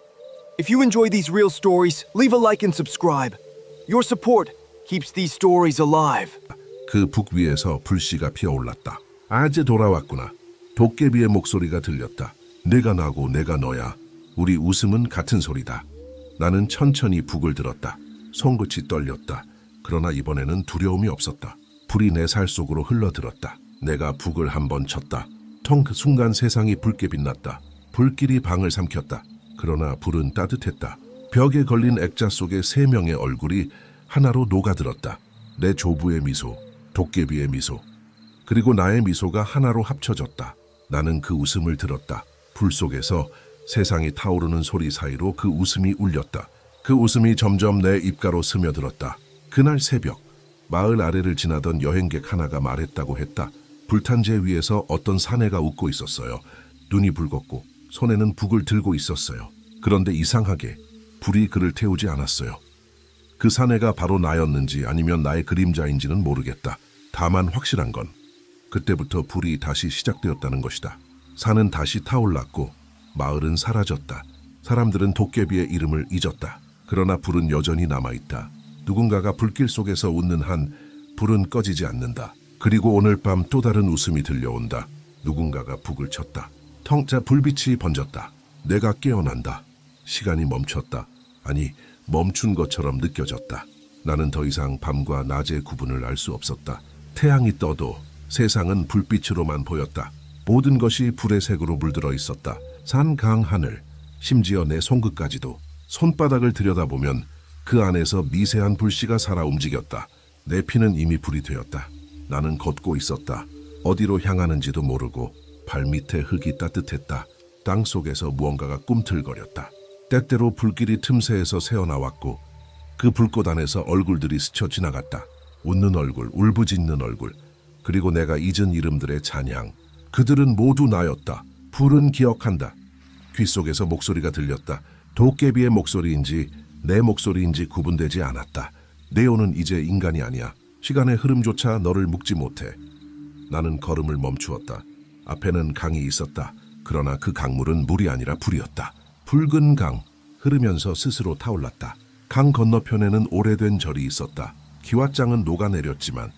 If you enjoy these real stories, leave a like and subscribe. Your support keeps these stories alive. 그 북 위에서 불씨가 피어올랐다. 아재 돌아왔구나. 도깨비의 목소리가 들렸다. 내가 나고 내가 너야. 우리 웃음은 같은 소리다. 나는 천천히 북을 들었다. 손끝이 떨렸다. 그러나 이번에는 두려움이 없었다. 불이 내 살 속으로 흘러들었다. 내가 북을 한번 쳤다. 텅 그 순간 세상이 붉게 빛났다. 불길이 방을 삼켰다. 그러나 불은 따뜻했다. 벽에 걸린 액자 속에 3명의 얼굴이 하나로 녹아들었다. 내 조부의 미소, 도깨비의 미소, 그리고 나의 미소가 하나로 합쳐졌다. 나는 그 웃음을 들었다. 불 속에서 세상이 타오르는 소리 사이로 그 웃음이 울렸다. 그 웃음이 점점 내 입가로 스며들었다. 그날 새벽, 마을 아래를 지나던 여행객 하나가 말했다고 했다. 불탄 재 위에서 어떤 사내가 웃고 있었어요. 눈이 붉었고 손에는 북을 들고 있었어요. 그런데 이상하게 불이 그를 태우지 않았어요. 그 사내가 바로 나였는지 아니면 나의 그림자인지는 모르겠다. 다만 확실한 건 그때부터 불이 다시 시작되었다는 것이다. 산은 다시 타올랐고 마을은 사라졌다. 사람들은 도깨비의 이름을 잊었다. 그러나 불은 여전히 남아있다. 누군가가 불길 속에서 웃는 한 불은 꺼지지 않는다. 그리고 오늘 밤 또 다른 웃음이 들려온다. 누군가가 북을 쳤다. 텅자 불빛이 번졌다. 내가 깨어난다. 시간이 멈췄다. 아니, 멈춘 것처럼 느껴졌다. 나는 더 이상 밤과 낮의 구분을 알 수 없었다. 태양이 떠도 세상은 불빛으로만 보였다. 모든 것이 불의 색으로 물들어 있었다. 산, 강, 하늘, 심지어 내 손끝까지도. 손바닥을 들여다보면 그 안에서 미세한 불씨가 살아 움직였다. 내 피는 이미 불이 되었다. 나는 걷고 있었다. 어디로 향하는지도 모르고 발밑에 흙이 따뜻했다. 땅 속에서 무언가가 꿈틀거렸다. 때때로 불길이 틈새에서 새어나왔고 그 불꽃 안에서 얼굴들이 스쳐 지나갔다. 웃는 얼굴, 울부짖는 얼굴, 그리고 내가 잊은 이름들의 찬양. 그들은 모두 나였다. 불은 기억한다. 귀 속에서 목소리가 들렸다. 도깨비의 목소리인지 내 목소리인지 구분되지 않았다. 네오는 이제 인간이 아니야. 시간의 흐름조차 너를 묶지 못해. 나는 걸음을 멈추었다. 앞에는 강이 있었다. 그러나 그 강물은 물이 아니라 불이었다. 붉은 강, 흐르면서 스스로 타올랐다. 강 건너편에는 오래된 절이 있었다. 기왓장은 녹아내렸지만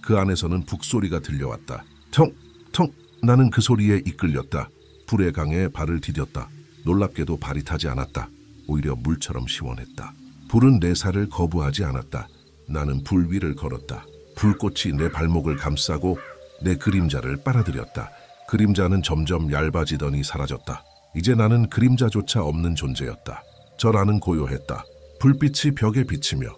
그 안에서는 북소리가 들려왔다. 텅, 텅. 나는 그 소리에 이끌렸다. 불의 강에 발을 디뎠다. 놀랍게도 발이 타지 않았다. 오히려 물처럼 시원했다. 불은 내 살을 거부하지 않았다. 나는 불 위를 걸었다. 불꽃이 내 발목을 감싸고 내 그림자를 빨아들였다. 그림자는 점점 얇아지더니 사라졌다. 이제 나는 그림자조차 없는 존재였다. 절 안은 고요했다. 불빛이 벽에 비치며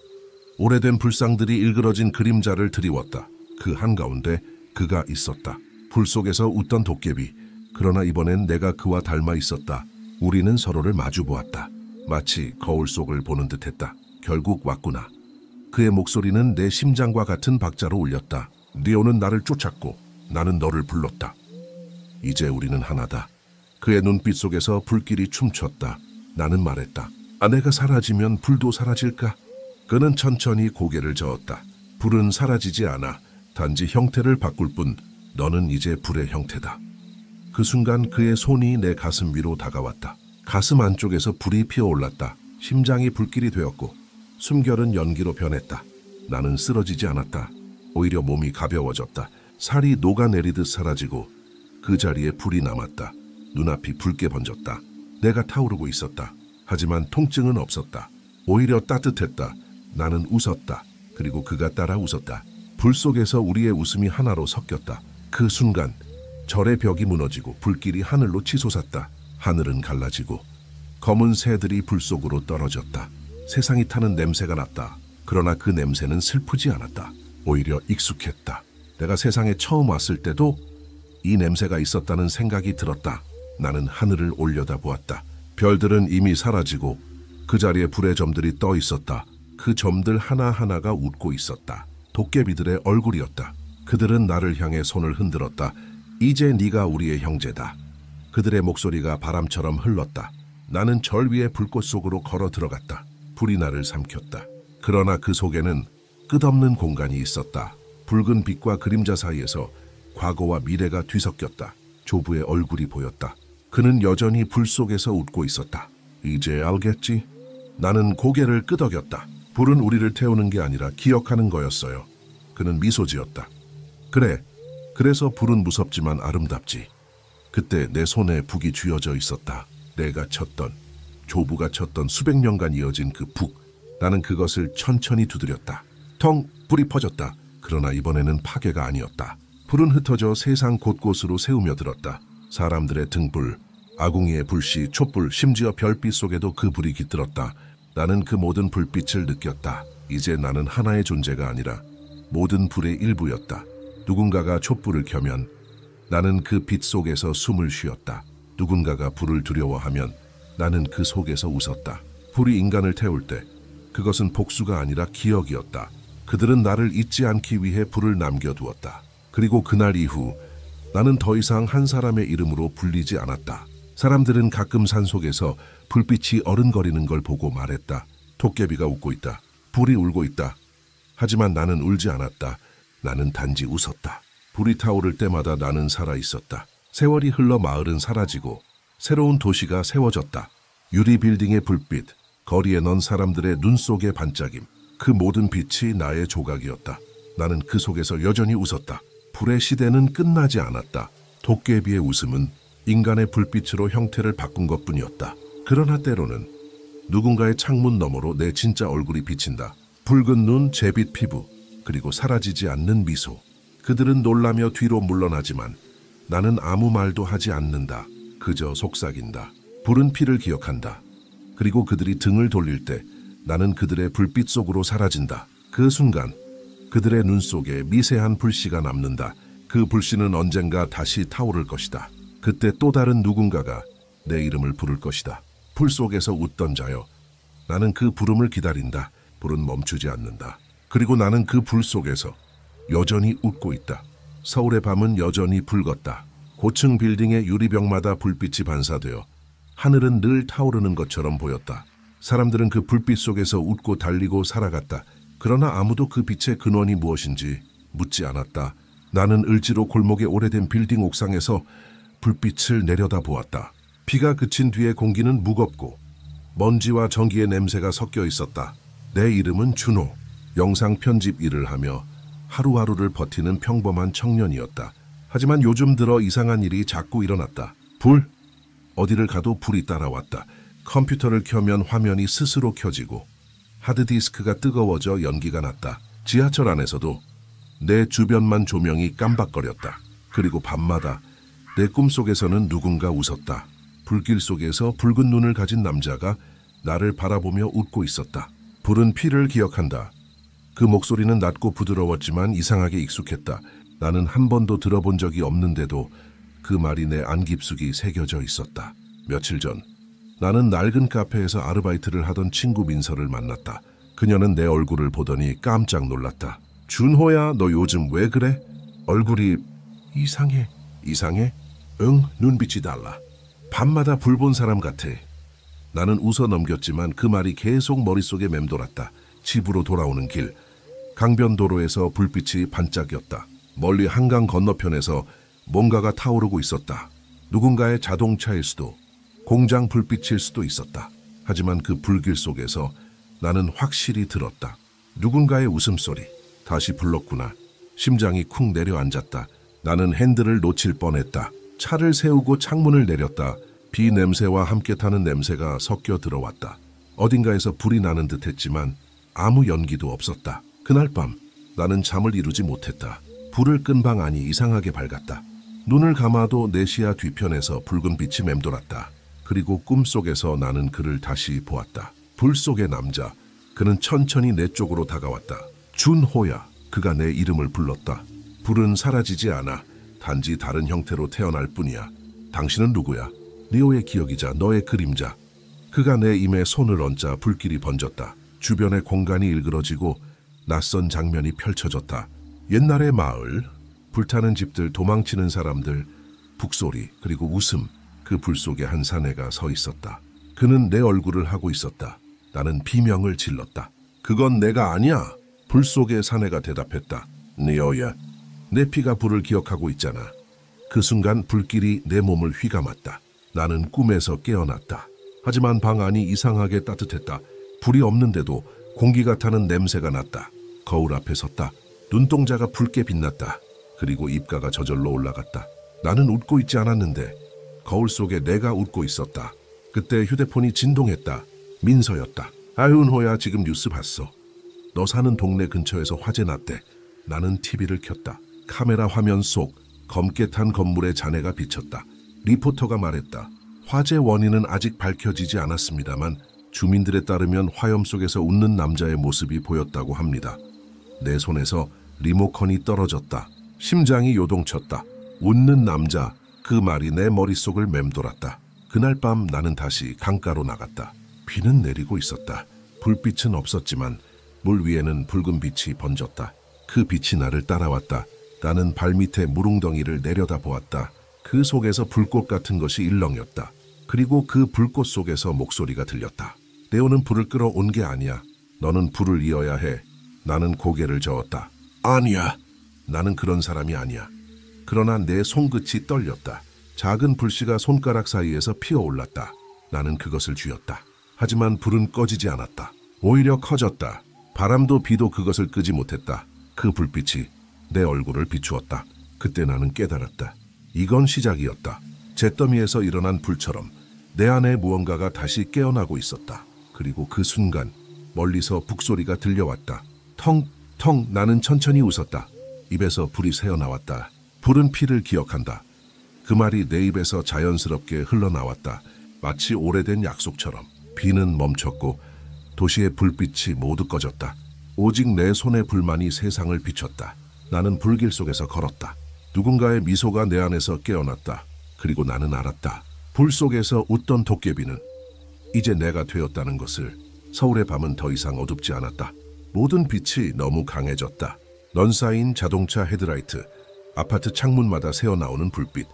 오래된 불상들이 일그러진 그림자를 드리웠다. 그 한가운데 그가 있었다. 불 속에서 웃던 도깨비. 그러나 이번엔 내가 그와 닮아 있었다. 우리는 서로를 마주 보았다. 마치 거울 속을 보는 듯했다. 결국 왔구나. 그의 목소리는 내 심장과 같은 박자로 울렸다. 네오는 나를 쫓았고 나는 너를 불렀다. 이제 우리는 하나다. 그의 눈빛 속에서 불길이 춤췄다. 나는 말했다. 아내가 사라지면 불도 사라질까? 그는 천천히 고개를 저었다. 불은 사라지지 않아. 단지 형태를 바꿀 뿐. 너는 이제 불의 형태다. 그 순간 그의 손이 내 가슴 위로 다가왔다. 가슴 안쪽에서 불이 피어올랐다. 심장이 불길이 되었고 숨결은 연기로 변했다. 나는 쓰러지지 않았다. 오히려 몸이 가벼워졌다. 살이 녹아내리듯 사라지고 그 자리에 불이 남았다. 눈앞이 붉게 번졌다. 내가 타오르고 있었다. 하지만 통증은 없었다. 오히려 따뜻했다. 나는 웃었다. 그리고 그가 따라 웃었다. 불 속에서 우리의 웃음이 하나로 섞였다. 그 순간 절의 벽이 무너지고 불길이 하늘로 치솟았다. 하늘은 갈라지고 검은 새들이 불 속으로 떨어졌다. 세상이 타는 냄새가 났다. 그러나 그 냄새는 슬프지 않았다. 오히려 익숙했다. 내가 세상에 처음 왔을 때도 이 냄새가 있었다는 생각이 들었다. 나는 하늘을 올려다보았다. 별들은 이미 사라지고 그 자리에 불의 점들이 떠 있었다. 그 점들 하나하나가 웃고 있었다. 도깨비들의 얼굴이었다. 그들은 나를 향해 손을 흔들었다. 이제 네가 우리의 형제다. 그들의 목소리가 바람처럼 흘렀다. 나는 절 위의 불꽃 속으로 걸어 들어갔다. 불이 나를 삼켰다. 그러나 그 속에는 끝없는 공간이 있었다. 붉은 빛과 그림자 사이에서 과거와 미래가 뒤섞였다. 조부의 얼굴이 보였다. 그는 여전히 불 속에서 웃고 있었다. 이제 알겠지? 나는 고개를 끄덕였다. 불은 우리를 태우는 게 아니라 기억하는 거였어요. 그는 미소 지었다. 그래, 그래서 불은 무섭지만 아름답지. 그때 내 손에 북이 쥐어져 있었다. 내가 쳤던, 조부가 쳤던 수백 년간 이어진 그 북. 나는 그것을 천천히 두드렸다. 텅! 불이 퍼졌다. 그러나 이번에는 파괴가 아니었다. 불은 흩어져 세상 곳곳으로 새우며 들었다. 사람들의 등불, 아궁이의 불씨, 촛불, 심지어 별빛 속에도 그 불이 깃들었다. 나는 그 모든 불빛을 느꼈다. 이제 나는 하나의 존재가 아니라 모든 불의 일부였다. 누군가가 촛불을 켜면 나는 그 빛 속에서 숨을 쉬었다. 누군가가 불을 두려워하면 나는 그 속에서 웃었다. 불이 인간을 태울 때 그것은 복수가 아니라 기억이었다. 그들은 나를 잊지 않기 위해 불을 남겨두었다. 그리고 그날 이후 나는 더 이상 한 사람의 이름으로 불리지 않았다. 사람들은 가끔 산속에서 불빛이 어른거리는 걸 보고 말했다. 도깨비가 웃고 있다. 불이 울고 있다. 하지만 나는 울지 않았다. 나는 단지 웃었다. 불이 타오를 때마다 나는 살아있었다. 세월이 흘러 마을은 사라지고 새로운 도시가 세워졌다. 유리 빌딩의 불빛, 거리에 넌 사람들의 눈 속의 반짝임, 그 모든 빛이 나의 조각이었다. 나는 그 속에서 여전히 웃었다. 불의 시대는 끝나지 않았다. 도깨비의 웃음은 인간의 불빛으로 형태를 바꾼 것뿐이었다. 그러나 때로는 누군가의 창문 너머로 내 진짜 얼굴이 비친다. 붉은 눈, 제빛 피부, 그리고 사라지지 않는 미소. 그들은 놀라며 뒤로 물러나지만 나는 아무 말도 하지 않는다. 그저 속삭인다. 불은 피를 기억한다. 그리고 그들이 등을 돌릴 때 나는 그들의 불빛 속으로 사라진다. 그 순간 그들의 눈 속에 미세한 불씨가 남는다. 그 불씨는 언젠가 다시 타오를 것이다. 그때 또 다른 누군가가 내 이름을 부를 것이다. 불 속에서 웃던 자여, 나는 그 부름을 기다린다. 불은 멈추지 않는다. 그리고 나는 그 불 속에서 여전히 웃고 있다. 서울의 밤은 여전히 붉었다. 고층 빌딩의 유리벽마다 불빛이 반사되어 하늘은 늘 타오르는 것처럼 보였다. 사람들은 그 불빛 속에서 웃고 달리고 살아갔다. 그러나 아무도 그 빛의 근원이 무엇인지 묻지 않았다. 나는 을지로 골목의 오래된 빌딩 옥상에서 불빛을 내려다 보았다. 비가 그친 뒤에 공기는 무겁고 먼지와 전기의 냄새가 섞여 있었다. 내 이름은 준호. 영상 편집 일을 하며 하루하루를 버티는 평범한 청년이었다. 하지만 요즘 들어 이상한 일이 자꾸 일어났다. 불! 어디를 가도 불이 따라왔다. 컴퓨터를 켜면 화면이 스스로 켜지고 하드디스크가 뜨거워져 연기가 났다. 지하철 안에서도 내 주변만 조명이 깜박거렸다. 그리고 밤마다 내 꿈속에서는 누군가 웃었다. 불길 속에서 붉은 눈을 가진 남자가 나를 바라보며 웃고 있었다. 불은 피를 기억한다. 그 목소리는 낮고 부드러웠지만 이상하게 익숙했다. 나는 한 번도 들어본 적이 없는데도 그 말이 내 안 깊숙이 새겨져 있었다. 며칠 전 나는 낡은 카페에서 아르바이트를 하던 친구 민서를 만났다. 그녀는 내 얼굴을 보더니 깜짝 놀랐다. 준호야, 너 요즘 왜 그래? 얼굴이 이상해. 이상해? 응, 눈빛이 달라. 밤마다 불 본 사람 같아. 나는 웃어 넘겼지만 그 말이 계속 머릿속에 맴돌았다. 집으로 돌아오는 길, 강변도로에서 불빛이 반짝였다. 멀리 한강 건너편에서 뭔가가 타오르고 있었다. 누군가의 자동차일 수도, 공장 불빛일 수도 있었다. 하지만 그 불길 속에서 나는 확실히 들었다. 누군가의 웃음소리. 다시 불렀구나. 심장이 쿵 내려앉았다. 나는 핸들을 놓칠 뻔했다. 차를 세우고 창문을 내렸다. 비 냄새와 함께 타는 냄새가 섞여 들어왔다. 어딘가에서 불이 나는 듯했지만 아무 연기도 없었다. 그날 밤 나는 잠을 이루지 못했다. 불을 끈 방 안이 이상하게 밝았다. 눈을 감아도 내 시야 뒤편에서 붉은 빛이 맴돌았다. 그리고 꿈속에서 나는 그를 다시 보았다. 불 속의 남자. 그는 천천히 내 쪽으로 다가왔다. 준호야. 그가 내 이름을 불렀다. 불은 사라지지 않아. 단지 다른 형태로 태어날 뿐이야. 당신은 누구야? 리오의 기억이자 너의 그림자. 그가 내 임에 손을 얹자 불길이 번졌다. 주변의 공간이 일그러지고 낯선 장면이 펼쳐졌다. 옛날의 마을, 불타는 집들, 도망치는 사람들, 북소리, 그리고 웃음. 그 불 속에 한 사내가 서 있었다. 그는 내 얼굴을 하고 있었다. 나는 비명을 질렀다. 그건 내가 아니야. 불 속의 사내가 대답했다. 니오야, 내 피가 불을 기억하고 있잖아. 그 순간 불길이 내 몸을 휘감았다. 나는 꿈에서 깨어났다. 하지만 방 안이 이상하게 따뜻했다. 불이 없는데도 공기가 타는 냄새가 났다. 거울 앞에 섰다. 눈동자가 붉게 빛났다. 그리고 입가가 저절로 올라갔다. 나는 웃고 있지 않았는데 거울 속에 내가 웃고 있었다. 그때 휴대폰이 진동했다. 민서였다. 아윤호야, 지금 뉴스 봤어. 너 사는 동네 근처에서 화재 났대. 나는 TV를 켰다. 카메라 화면 속 검게 탄 건물의 잔해가 비쳤다. 리포터가 말했다. 화재 원인은 아직 밝혀지지 않았습니다만 주민들에 따르면 화염 속에서 웃는 남자의 모습이 보였다고 합니다. 내 손에서 리모컨이 떨어졌다. 심장이 요동쳤다. 웃는 남자, 그 말이 내 머릿속을 맴돌았다. 그날 밤 나는 다시 강가로 나갔다. 비는 내리고 있었다. 불빛은 없었지만 물 위에는 붉은 빛이 번졌다. 그 빛이 나를 따라왔다. 나는 발밑에 무릉덩이를 내려다보았다. 그 속에서 불꽃 같은 것이 일렁였다. 그리고 그 불꽃 속에서 목소리가 들렸다. 네오는 불을 끌어온 게 아니야. 너는 불을 이어야 해. 나는 고개를 저었다. 아니야. 나는 그런 사람이 아니야. 그러나 내 손끝이 떨렸다. 작은 불씨가 손가락 사이에서 피어올랐다. 나는 그것을 쥐었다. 하지만 불은 꺼지지 않았다. 오히려 커졌다. 바람도 비도 그것을 끄지 못했다. 그 불빛이 내 얼굴을 비추었다. 그때 나는 깨달았다. 이건 시작이었다. 잿더미에서 일어난 불처럼 내 안에 무언가가 다시 깨어나고 있었다. 그리고 그 순간 멀리서 북소리가 들려왔다. 텅텅. 나는 천천히 웃었다. 입에서 불이 새어나왔다. 불은 피를 기억한다. 그 말이 내 입에서 자연스럽게 흘러나왔다. 마치 오래된 약속처럼. 비는 멈췄고 도시의 불빛이 모두 꺼졌다. 오직 내 손의 불만이 세상을 비췄다. 나는 불길 속에서 걸었다. 누군가의 미소가 내 안에서 깨어났다. 그리고 나는 알았다. 불 속에서 웃던 도깨비는 이제 내가 되었다는 것을. 서울의 밤은 더 이상 어둡지 않았다. 모든 빛이 너무 강해졌다. 넌 쌓인 자동차 헤드라이트, 아파트 창문마다 새어나오는 불빛.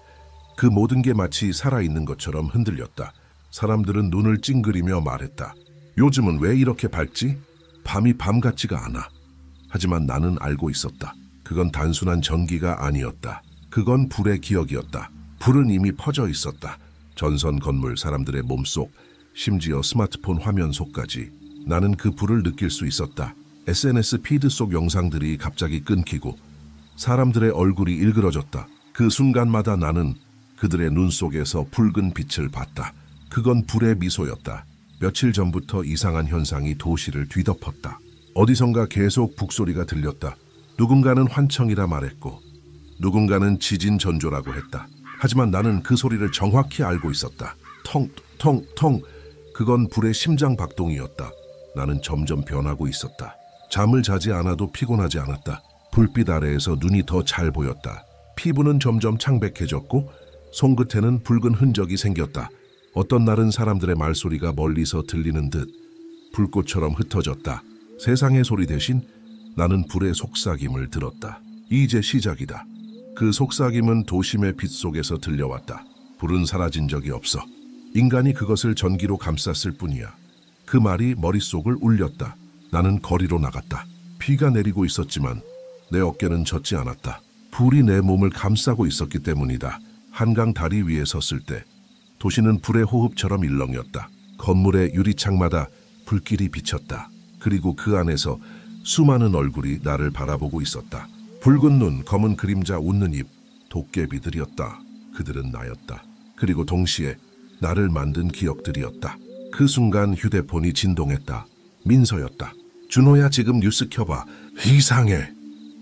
그 모든 게 마치 살아있는 것처럼 흔들렸다. 사람들은 눈을 찡그리며 말했다. 요즘은 왜 이렇게 밝지? 밤이 밤 같지가 않아. 하지만 나는 알고 있었다. 그건 단순한 전기가 아니었다. 그건 불의 기억이었다. 불은 이미 퍼져 있었다. 전선 건물, 사람들의 몸속, 심지어 스마트폰 화면 속까지. 나는 그 불을 느낄 수 있었다. SNS 피드 속 영상들이 갑자기 끊기고 사람들의 얼굴이 일그러졌다. 그 순간마다 나는 그들의 눈 속에서 붉은 빛을 봤다. 그건 불의 미소였다. 며칠 전부터 이상한 현상이 도시를 뒤덮었다. 어디선가 계속 북소리가 들렸다. 누군가는 환청이라 말했고 누군가는 지진 전조라고 했다. 하지만 나는 그 소리를 정확히 알고 있었다. 텅텅텅. 그건 불의 심장 박동이었다. 나는 점점 변하고 있었다. 잠을 자지 않아도 피곤하지 않았다. 불빛 아래에서 눈이 더 잘 보였다. 피부는 점점 창백해졌고 손끝에는 붉은 흔적이 생겼다. 어떤 날은 사람들의 말소리가 멀리서 들리는 듯 불꽃처럼 흩어졌다. 세상의 소리 대신 나는 불의 속삭임을 들었다. 이제 시작이다. 그 속삭임은 도심의 빛 속에서 들려왔다. 불은 사라진 적이 없어. 인간이 그것을 전기로 감쌌을 뿐이야. 그 말이 머릿속을 울렸다. 나는 거리로 나갔다. 비가 내리고 있었지만 내 어깨는 젖지 않았다. 불이 내 몸을 감싸고 있었기 때문이다. 한강 다리 위에 섰을 때 도시는 불의 호흡처럼 일렁였다. 건물의 유리창마다 불길이 비쳤다. 그리고 그 안에서 수많은 얼굴이 나를 바라보고 있었다. 붉은 눈, 검은 그림자, 웃는 입, 도깨비들이었다. 그들은 나였다. 그리고 동시에 나를 만든 기억들이었다. 그 순간 휴대폰이 진동했다. 민서였다. 준호야, 지금 뉴스 켜봐. 이상해.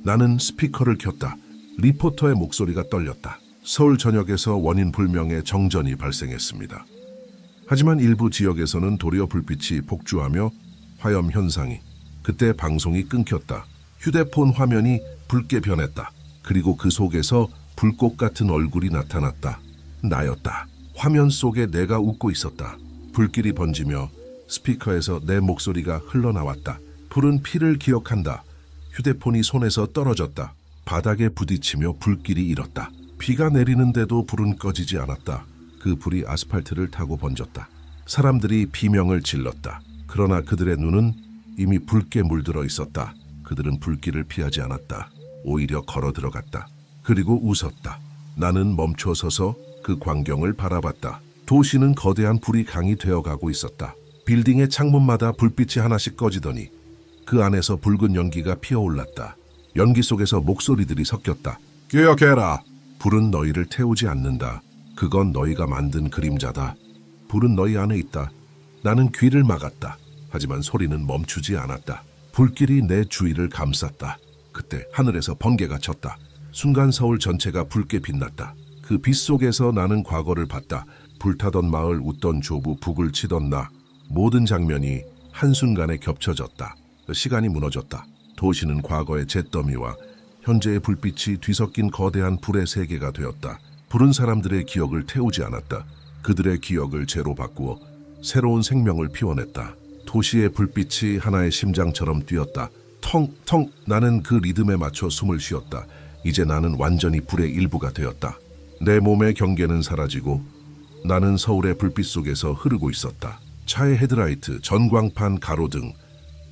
나는 스피커를 켰다. 리포터의 목소리가 떨렸다. 서울 전역에서 원인 불명의 정전이 발생했습니다. 하지만 일부 지역에서는 도리어 불빛이 폭주하며 화염 현상이. 그때 방송이 끊겼다. 휴대폰 화면이 붉게 변했다. 그리고 그 속에서 불꽃 같은 얼굴이 나타났다. 나였다. 화면 속에 내가 웃고 있었다. 불길이 번지며 스피커에서 내 목소리가 흘러나왔다. 불은 피를 기억한다. 휴대폰이 손에서 떨어졌다. 바닥에 부딪히며 불길이 일었다. 비가 내리는데도 불은 꺼지지 않았다. 그 불이 아스팔트를 타고 번졌다. 사람들이 비명을 질렀다. 그러나 그들의 눈은 이미 붉게 물들어 있었다. 그들은 불길을 피하지 않았다. 오히려 걸어 들어갔다. 그리고 웃었다. 나는 멈춰 서서 그 광경을 바라봤다. 도시는 거대한 불이 강이 되어가고 있었다. 빌딩의 창문마다 불빛이 하나씩 꺼지더니 그 안에서 붉은 연기가 피어올랐다. 연기 속에서 목소리들이 섞였다. 기억해라. 불은 너희를 태우지 않는다. 그건 너희가 만든 그림자다. 불은 너희 안에 있다. 나는 귀를 막았다. 하지만 소리는 멈추지 않았다. 불길이 내 주위를 감쌌다. 그때 하늘에서 번개가 쳤다. 순간 서울 전체가 붉게 빛났다. 그 빛 속에서 나는 과거를 봤다. 불타던 마을, 웃던 조부, 북을 치던 나. 모든 장면이 한순간에 겹쳐졌다. 시간이 무너졌다. 도시는 과거의 잿더미와 현재의 불빛이 뒤섞인 거대한 불의 세계가 되었다. 불은 사람들의 기억을 태우지 않았다. 그들의 기억을 재로 바꾸어 새로운 생명을 피워냈다. 도시의 불빛이 하나의 심장처럼 뛰었다. 텅텅. 나는 그 리듬에 맞춰 숨을 쉬었다. 이제 나는 완전히 불의 일부가 되었다. 내 몸의 경계는 사라지고 나는 서울의 불빛 속에서 흐르고 있었다. 차의 헤드라이트, 전광판, 가로등,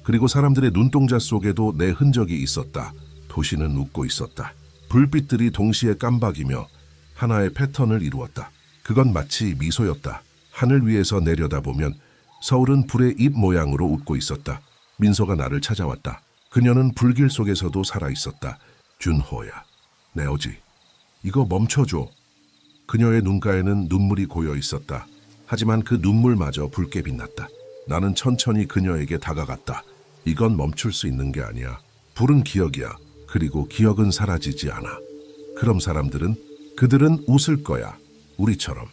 그리고 사람들의 눈동자 속에도 내 흔적이 있었다. 도시는 웃고 있었다. 불빛들이 동시에 깜박이며 하나의 패턴을 이루었다. 그건 마치 미소였다. 하늘 위에서 내려다보면 서울은 불의 입 모양으로 웃고 있었다. 민서가 나를 찾아왔다. 그녀는 불길 속에서도 살아있었다. 준호야, 내 어지, 이거 멈춰줘. 그녀의 눈가에는 눈물이 고여 있었다. 하지만 그 눈물마저 붉게 빛났다. 나는 천천히 그녀에게 다가갔다. 이건 멈출 수 있는 게 아니야. 불은 기억이야. 그리고 기억은 사라지지 않아. 그럼 그들은 웃을 거야. 우리처럼.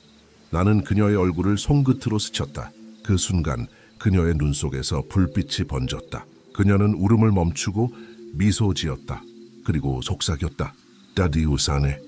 나는 그녀의 얼굴을 손끝으로 스쳤다. 그 순간 그녀의 눈 속에서 불빛이 번졌다. 그녀는 울음을 멈추고 미소 지었다. 그리고 속삭였다. 다디우사네.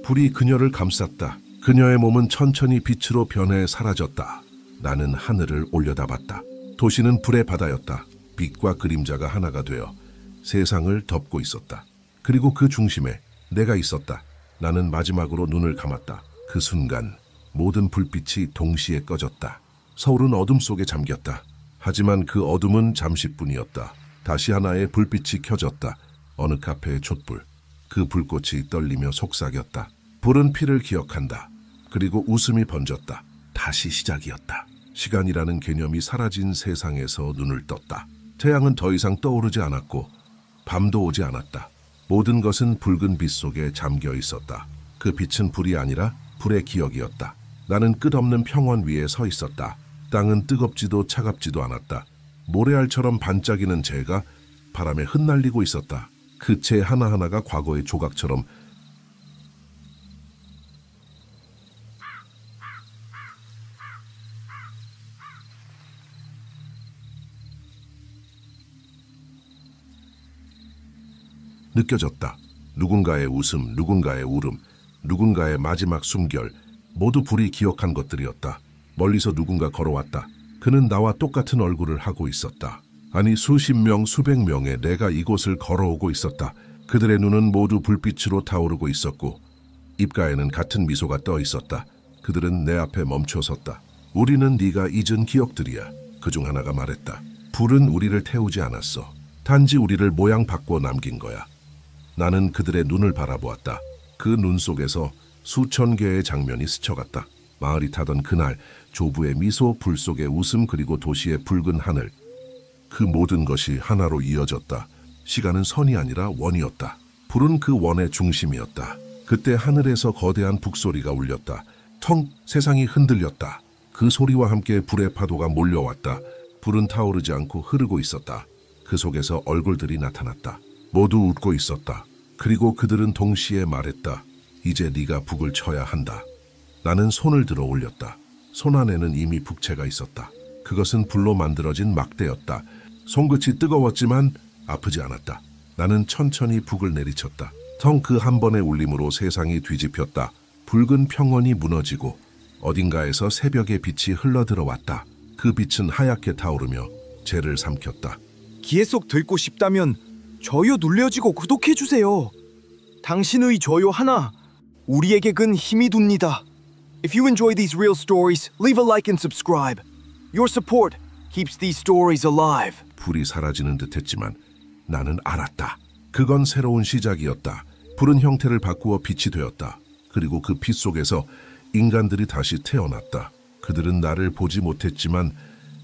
불이 그녀를 감쌌다. 그녀의 몸은 천천히 빛으로 변해 사라졌다. 나는 하늘을 올려다봤다. 도시는 불의 바다였다. 빛과 그림자가 하나가 되어 세상을 덮고 있었다. 그리고 그 중심에 내가 있었다. 나는 마지막으로 눈을 감았다. 그 순간 모든 불빛이 동시에 꺼졌다. 서울은 어둠 속에 잠겼다. 하지만 그 어둠은 잠시뿐이었다. 다시 하나의 불빛이 켜졌다. 어느 카페의 촛불. 그 불꽃이 떨리며 속삭였다. 불은 피를 기억한다. 그리고 웃음이 번졌다. 다시 시작이었다. 시간이라는 개념이 사라진 세상에서 눈을 떴다. 태양은 더 이상 떠오르지 않았고 밤도 오지 않았다. 모든 것은 붉은 빛 속에 잠겨 있었다. 그 빛은 불이 아니라 불의 기억이었다. 나는 끝없는 평원 위에 서 있었다. 땅은 뜨겁지도 차갑지도 않았다. 모래알처럼 반짝이는 재가 바람에 흩날리고 있었다. 그 재 하나하나가 과거의 조각처럼 느껴졌다. 누군가의 웃음, 누군가의 울음, 누군가의 마지막 숨결, 모두 불이 기억한 것들이었다. 멀리서 누군가 걸어왔다. 그는 나와 똑같은 얼굴을 하고 있었다. 아니, 수십 명, 수백 명의 내가 이곳을 걸어오고 있었다. 그들의 눈은 모두 불빛으로 타오르고 있었고 입가에는 같은 미소가 떠 있었다. 그들은 내 앞에 멈춰 섰다. 우리는 네가 잊은 기억들이야. 그중 하나가 말했다. 불은 우리를 태우지 않았어. 단지 우리를 모양 바꿔 남긴 거야. 나는 그들의 눈을 바라보았다. 그 눈 속에서 수천 개의 장면이 스쳐갔다. 마을이 타던 그날, 조부의 미소, 불 속의 웃음, 그리고 도시의 붉은 하늘. 그 모든 것이 하나로 이어졌다. 시간은 선이 아니라 원이었다. 불은 그 원의 중심이었다. 그때 하늘에서 거대한 북소리가 울렸다. 텅! 세상이 흔들렸다. 그 소리와 함께 불의 파도가 몰려왔다. 불은 타오르지 않고 흐르고 있었다. 그 속에서 얼굴들이 나타났다. 모두 웃고 있었다. 그리고 그들은 동시에 말했다. 이제 네가 북을 쳐야 한다. 나는 손을 들어 올렸다. 손 안에는 이미 북채가 있었다. 그것은 불로 만들어진 막대였다. 손끝이 뜨거웠지만 아프지 않았다. 나는 천천히 북을 내리쳤다. 텅 그 한 번의 울림으로 세상이 뒤집혔다. 붉은 평원이 무너지고 어딘가에서 새벽의 빛이 흘러들어왔다. 그 빛은 하얗게 타오르며 재를 삼켰다. 계속 듣고 싶다면 좋아요 눌러주고 구독해주세요. 당신의 좋아요 하나 우리에게 큰 힘이 됩니다. If you enjoy these real stories, leave a like and subscribe. Your support keeps these stories alive. 불이 사라지는 듯했지만 나는 알았다. 그건 새로운 시작이었다. 불은 형태를 바꾸어 빛이 되었다. 그리고 그 빛 속에서 인간들이 다시 태어났다. 그들은 나를 보지 못했지만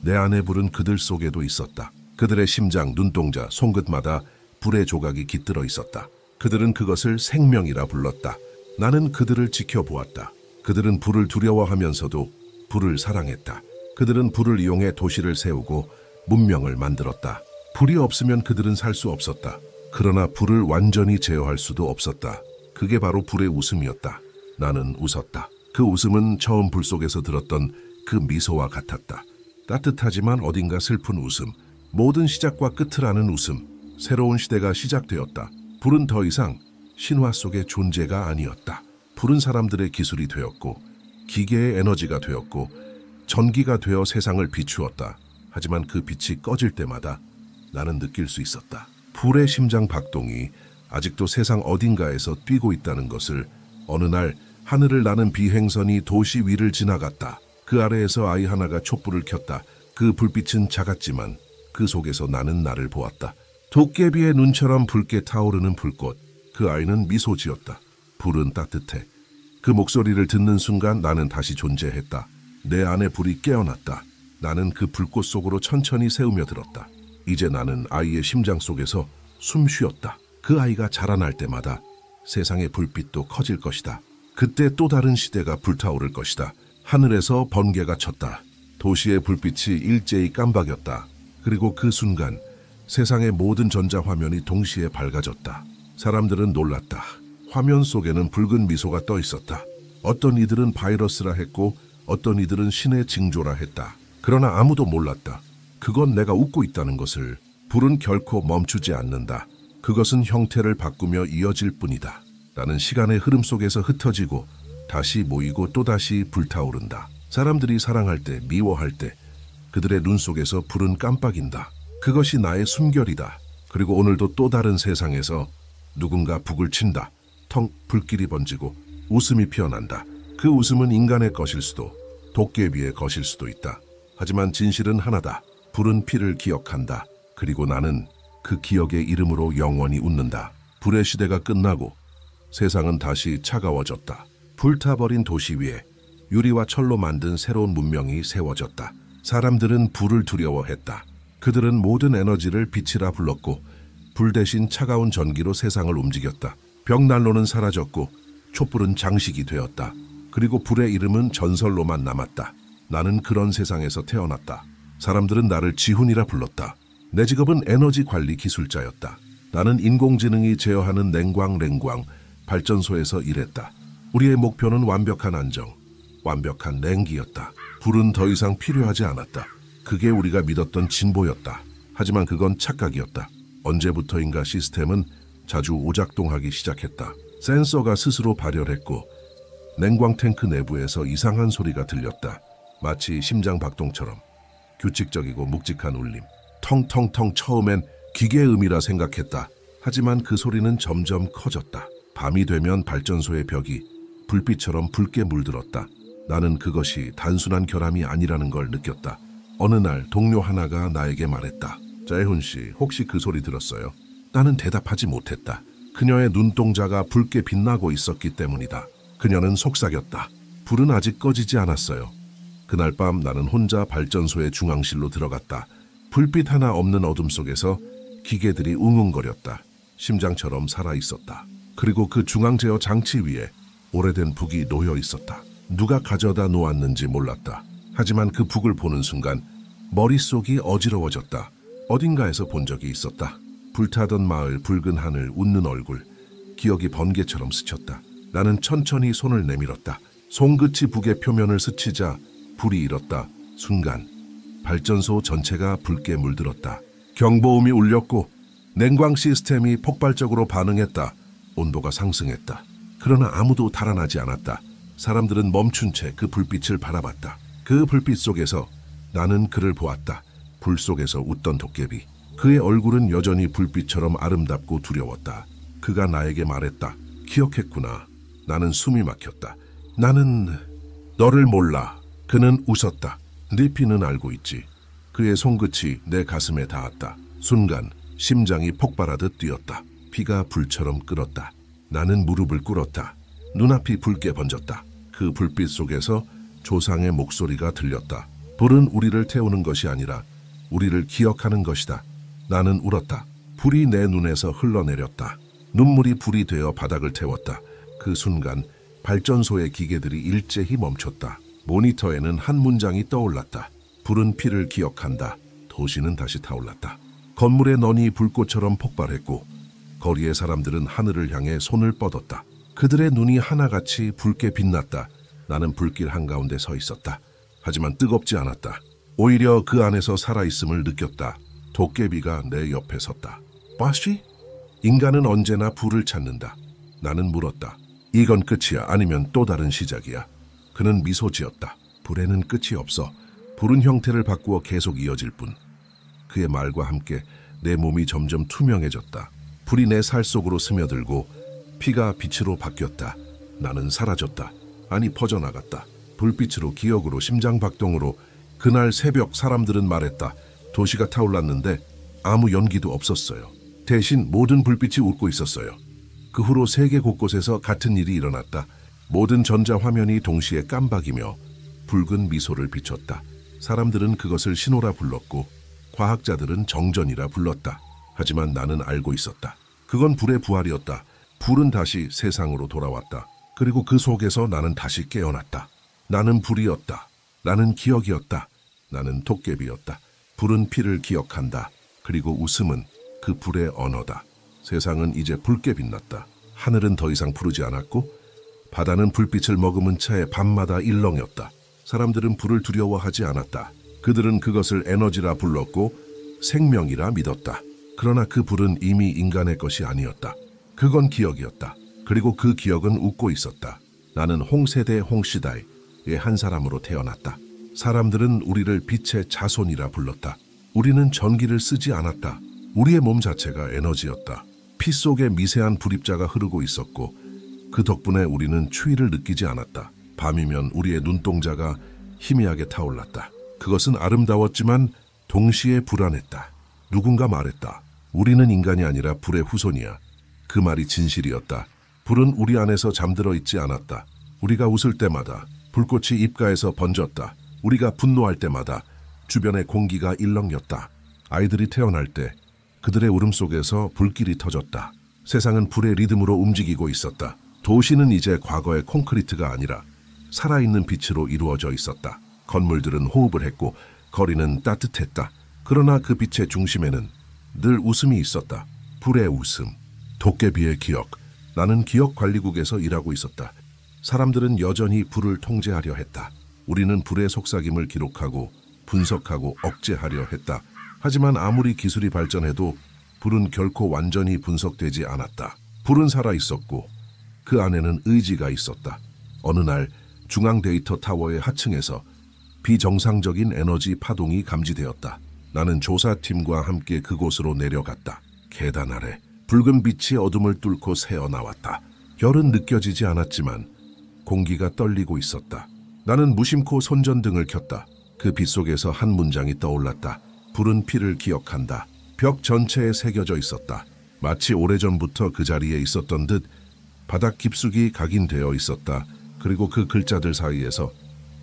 내 안에 불은 그들 속에도 있었다. 그들의 심장, 눈동자, 손끝마다 불의 조각이 깃들어 있었다. 그들은 그것을 생명이라 불렀다. 나는 그들을 지켜보았다. 그들은 불을 두려워하면서도 불을 사랑했다. 그들은 불을 이용해 도시를 세우고 문명을 만들었다. 불이 없으면 그들은 살 수 없었다. 그러나 불을 완전히 제어할 수도 없었다. 그게 바로 불의 웃음이었다. 나는 웃었다. 그 웃음은 처음 불 속에서 들었던 그 미소와 같았다. 따뜻하지만 어딘가 슬픈 웃음. 모든 시작과 끝을 아는 웃음. 새로운 시대가 시작되었다. 불은 더 이상 신화 속의 존재가 아니었다. 불은 사람들의 기술이 되었고 기계의 에너지가 되었고 전기가 되어 세상을 비추었다. 하지만 그 빛이 꺼질 때마다 나는 느낄 수 있었다. 불의 심장 박동이 아직도 세상 어딘가에서 뛰고 있다는 것을. 어느 날 하늘을 나는 비행선이 도시 위를 지나갔다. 그 아래에서 아이 하나가 촛불을 켰다. 그 불빛은 작았지만 그 속에서 나는 나를 보았다. 도깨비의 눈처럼 붉게 타오르는 불꽃. 그 아이는 미소 지었다. 불은 따뜻해. 그 목소리를 듣는 순간 나는 다시 존재했다. 내 안에 불이 깨어났다. 나는 그 불꽃 속으로 천천히 새우며 들었다. 이제 나는 아이의 심장 속에서 숨 쉬었다. 그 아이가 자라날 때마다 세상의 불빛도 커질 것이다. 그때 또 다른 시대가 불타오를 것이다. 하늘에서 번개가 쳤다. 도시의 불빛이 일제히 깜박였다. 그리고 그 순간 세상의 모든 전자화면이 동시에 밝아졌다. 사람들은 놀랐다. 화면 속에는 붉은 미소가 떠 있었다. 어떤 이들은 바이러스라 했고 어떤 이들은 신의 징조라 했다. 그러나 아무도 몰랐다. 그건 내가 웃고 있다는 것을. 불은 결코 멈추지 않는다. 그것은 형태를 바꾸며 이어질 뿐이다. 나는 시간의 흐름 속에서 흩어지고 다시 모이고 또다시 불타오른다. 사람들이 사랑할 때, 미워할 때 그들의 눈 속에서 불은 깜빡인다. 그것이 나의 숨결이다. 그리고 오늘도 또 다른 세상에서 누군가 북을 친다. 텅 불길이 번지고 웃음이 피어난다. 그 웃음은 인간의 것일 수도 도깨비의 것일 수도 있다. 하지만 진실은 하나다. 불은 피를 기억한다. 그리고 나는 그 기억의 이름으로 영원히 웃는다. 불의 시대가 끝나고 세상은 다시 차가워졌다. 불타버린 도시 위에 유리와 철로 만든 새로운 문명이 세워졌다. 사람들은 불을 두려워했다. 그들은 모든 에너지를 빛이라 불렀고 불 대신 차가운 전기로 세상을 움직였다. 벽난로는 사라졌고 촛불은 장식이 되었다. 그리고 불의 이름은 전설로만 남았다. 나는 그런 세상에서 태어났다. 사람들은 나를 지훈이라 불렀다. 내 직업은 에너지 관리 기술자였다. 나는 인공지능이 제어하는 냉광 발전소에서 일했다. 우리의 목표는 완벽한 안정, 완벽한 냉기였다. 불은 더 이상 필요하지 않았다. 그게 우리가 믿었던 진보였다. 하지만 그건 착각이었다. 언제부터인가 시스템은 자주 오작동하기 시작했다. 센서가 스스로 발열했고 냉광 탱크 내부에서 이상한 소리가 들렸다. 마치 심장 박동처럼 규칙적이고 묵직한 울림. 텅텅텅. 처음엔 기계의 음이라 생각했다. 하지만 그 소리는 점점 커졌다. 밤이 되면 발전소의 벽이 불빛처럼 붉게 물들었다. 나는 그것이 단순한 결함이 아니라는 걸 느꼈다. 어느 날 동료 하나가 나에게 말했다. 자해훈 씨, 혹시 그 소리 들었어요? 나는 대답하지 못했다. 그녀의 눈동자가 붉게 빛나고 있었기 때문이다. 그녀는 속삭였다. 불은 아직 꺼지지 않았어요. 그날 밤 나는 혼자 발전소의 중앙실로 들어갔다. 불빛 하나 없는 어둠 속에서 기계들이 웅웅거렸다. 심장처럼 살아있었다. 그리고 그 중앙 제어 장치 위에 오래된 북이 놓여 있었다. 누가 가져다 놓았는지 몰랐다. 하지만 그 북을 보는 순간 머릿속이 어지러워졌다. 어딘가에서 본 적이 있었다. 불타던 마을, 붉은 하늘, 웃는 얼굴. 기억이 번개처럼 스쳤다. 나는 천천히 손을 내밀었다. 손끝이 북의 표면을 스치자 불이 일었다. 순간 발전소 전체가 붉게 물들었다. 경보음이 울렸고 냉광 시스템이 폭발적으로 반응했다. 온도가 상승했다. 그러나 아무도 달아나지 않았다. 사람들은 멈춘 채 그 불빛을 바라봤다. 그 불빛 속에서 나는 그를 보았다. 불 속에서 웃던 도깨비. 그의 얼굴은 여전히 불빛처럼 아름답고 두려웠다. 그가 나에게 말했다. 기억했구나. 나는 숨이 막혔다. 나는 너를 몰라. 그는 웃었다. 네 피는 알고 있지. 그의 손끝이 내 가슴에 닿았다. 순간 심장이 폭발하듯 뛰었다. 피가 불처럼 끓었다. 나는 무릎을 꿇었다. 눈앞이 붉게 번졌다. 그 불빛 속에서 조상의 목소리가 들렸다. 불은 우리를 태우는 것이 아니라 우리를 기억하는 것이다. 나는 울었다. 불이 내 눈에서 흘러내렸다. 눈물이 불이 되어 바닥을 태웠다. 그 순간 발전소의 기계들이 일제히 멈췄다. 모니터에는 한 문장이 떠올랐다. 불은 피를 기억한다. 도시는 다시 타올랐다. 건물의 넌이 불꽃처럼 폭발했고 거리의 사람들은 하늘을 향해 손을 뻗었다. 그들의 눈이 하나같이 붉게 빛났다. 나는 불길 한가운데 서 있었다. 하지만 뜨겁지 않았다. 오히려 그 안에서 살아있음을 느꼈다. 도깨비가 내 옆에 섰다. 빠시? 인간은 언제나 불을 찾는다. 나는 물었다. 이건 끝이야? 아니면 또 다른 시작이야? 그는 미소 지었다. 불에는 끝이 없어. 불은 형태를 바꾸어 계속 이어질 뿐. 그의 말과 함께 내 몸이 점점 투명해졌다. 불이 내 살 속으로 스며들고 피가 빛으로 바뀌었다. 나는 사라졌다. 아니 퍼져나갔다. 불빛으로, 기억으로, 심장박동으로. 그날 새벽 사람들은 말했다. 도시가 타올랐는데 아무 연기도 없었어요. 대신 모든 불빛이 웃고 있었어요. 그 후로 세계 곳곳에서 같은 일이 일어났다. 모든 전자화면이 동시에 깜박이며 붉은 미소를 비췄다. 사람들은 그것을 신호라 불렀고 과학자들은 정전이라 불렀다. 하지만 나는 알고 있었다. 그건 불의 부활이었다. 불은 다시 세상으로 돌아왔다. 그리고 그 속에서 나는 다시 깨어났다. 나는 불이었다. 나는 기억이었다. 나는 도깨비였다. 불은 피를 기억한다. 그리고 웃음은 그 불의 언어다. 세상은 이제 붉게 빛났다. 하늘은 더 이상 푸르지 않았고 바다는 불빛을 머금은 채 밤마다 일렁였다. 사람들은 불을 두려워하지 않았다. 그들은 그것을 에너지라 불렀고 생명이라 믿었다. 그러나 그 불은 이미 인간의 것이 아니었다. 그건 기억이었다. 그리고 그 기억은 웃고 있었다. 나는 홍세대 홍시다의 한 사람으로 태어났다. 사람들은 우리를 빛의 자손이라 불렀다. 우리는 전기를 쓰지 않았다. 우리의 몸 자체가 에너지였다. 피 속에 미세한 불입자가 흐르고 있었고 그 덕분에 우리는 추위를 느끼지 않았다. 밤이면 우리의 눈동자가 희미하게 타올랐다. 그것은 아름다웠지만 동시에 불안했다. 누군가 말했다. 우리는 인간이 아니라 불의 후손이야. 그 말이 진실이었다. 불은 우리 안에서 잠들어 있지 않았다. 우리가 웃을 때마다 불꽃이 입가에서 번졌다. 우리가 분노할 때마다 주변의 공기가 일렁였다. 아이들이 태어날 때 그들의 울음 속에서 불길이 터졌다. 세상은 불의 리듬으로 움직이고 있었다. 도시는 이제 과거의 콘크리트가 아니라 살아있는 빛으로 이루어져 있었다. 건물들은 호흡을 했고 거리는 따뜻했다. 그러나 그 빛의 중심에는 늘 웃음이 있었다. 불의 웃음, 도깨비의 기억. 나는 기억관리국에서 일하고 있었다. 사람들은 여전히 불을 통제하려 했다. 우리는 불의 속삭임을 기록하고 분석하고 억제하려 했다. 하지만 아무리 기술이 발전해도 불은 결코 완전히 분석되지 않았다. 불은 살아있었고 그 안에는 의지가 있었다. 어느 날 중앙 데이터 타워의 하층에서 비정상적인 에너지 파동이 감지되었다. 나는 조사팀과 함께 그곳으로 내려갔다. 계단 아래 붉은 빛이 어둠을 뚫고 새어나왔다. 열은 느껴지지 않았지만 공기가 떨리고 있었다. 나는 무심코 손전등을 켰다. 그 빛 속에서 한 문장이 떠올랐다. 불은 피를 기억한다. 벽 전체에 새겨져 있었다. 마치 오래전부터 그 자리에 있었던 듯 바닥 깊숙이 각인되어 있었다. 그리고 그 글자들 사이에서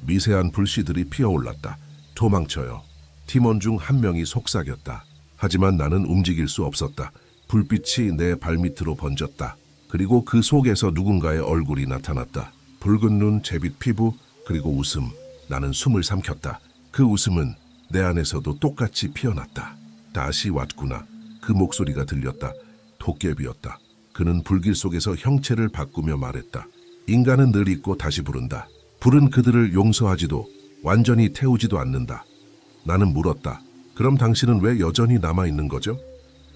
미세한 불씨들이 피어올랐다. 도망쳐요. 팀원 중 한 명이 속삭였다. 하지만 나는 움직일 수 없었다. 불빛이 내 발밑으로 번졌다. 그리고 그 속에서 누군가의 얼굴이 나타났다. 붉은 눈, 제빛 피부, 그리고 웃음. 나는 숨을 삼켰다. 그 웃음은 내 안에서도 똑같이 피어났다. 다시 왔구나. 그 목소리가 들렸다. 도깨비였다. 그는 불길 속에서 형체를 바꾸며 말했다. 인간은 늘 잊고 다시 부른다. 불은 그들을 용서하지도 완전히 태우지도 않는다. 나는 물었다. 그럼 당신은 왜 여전히 남아있는 거죠?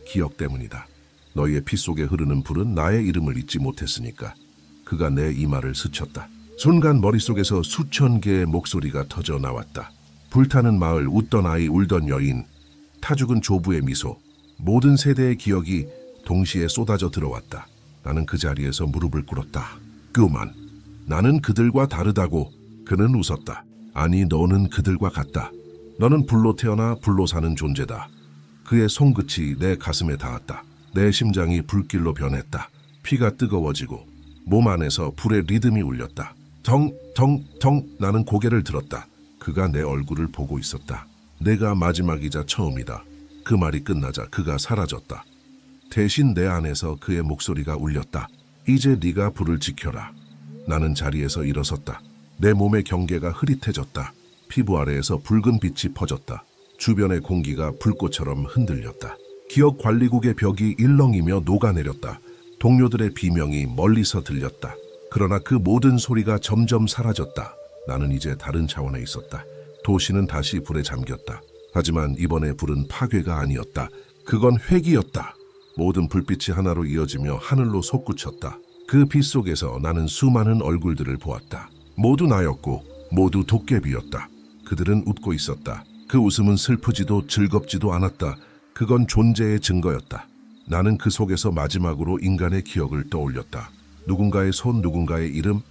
기억 때문이다. 너희의 피 속에 흐르는 불은 나의 이름을 잊지 못했으니까. 그가 내 이마를 스쳤다. 순간 머릿속에서 수천 개의 목소리가 터져 나왔다. 불타는 마을, 웃던 아이, 울던 여인, 타죽은 조부의 미소. 모든 세대의 기억이 동시에 쏟아져 들어왔다. 나는 그 자리에서 무릎을 꿇었다. 그만. 나는 그들과 다르다고. 그는 웃었다. 아니, 너는 그들과 같다. 너는 불로 태어나 불로 사는 존재다. 그의 손끝이 내 가슴에 닿았다. 내 심장이 불길로 변했다. 피가 뜨거워지고 몸 안에서 불의 리듬이 울렸다. 덩덩덩. 나는 고개를 들었다. 그가 내 얼굴을 보고 있었다. 내가 마지막이자 처음이다. 그 말이 끝나자 그가 사라졌다. 대신 내 안에서 그의 목소리가 울렸다. 이제 네가 불을 지켜라. 나는 자리에서 일어섰다. 내 몸의 경계가 흐릿해졌다. 피부 아래에서 붉은 빛이 퍼졌다. 주변의 공기가 불꽃처럼 흔들렸다. 기억 관리국의 벽이 일렁이며 녹아내렸다. 동료들의 비명이 멀리서 들렸다. 그러나 그 모든 소리가 점점 사라졌다. 나는 이제 다른 차원에 있었다. 도시는 다시 불에 잠겼다. 하지만 이번에 불은 파괴가 아니었다. 그건 회귀였다. 모든 불빛이 하나로 이어지며 하늘로 솟구쳤다. 그 빛 속에서 나는 수많은 얼굴들을 보았다. 모두 나였고 모두 도깨비였다. 그들은 웃고 있었다. 그 웃음은 슬프지도 즐겁지도 않았다. 그건 존재의 증거였다. 나는 그 속에서 마지막으로 인간의 기억을 떠올렸다. 누군가의 손, 누군가의 이름,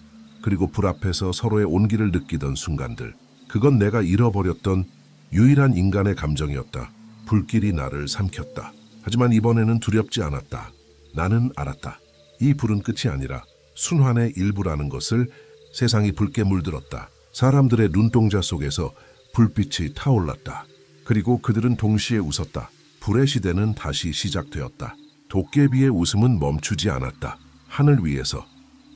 그리고 불 앞에서 서로의 온기를 느끼던 순간들. 그건 내가 잃어버렸던 유일한 인간의 감정이었다. 불길이 나를 삼켰다. 하지만 이번에는 두렵지 않았다. 나는 알았다. 이 불은 끝이 아니라 순환의 일부라는 것을. 세상이 붉게 물들었다. 사람들의 눈동자 속에서 불빛이 타올랐다. 그리고 그들은 동시에 웃었다. 불의 시대는 다시 시작되었다. 도깨비의 웃음은 멈추지 않았다. 하늘 위에서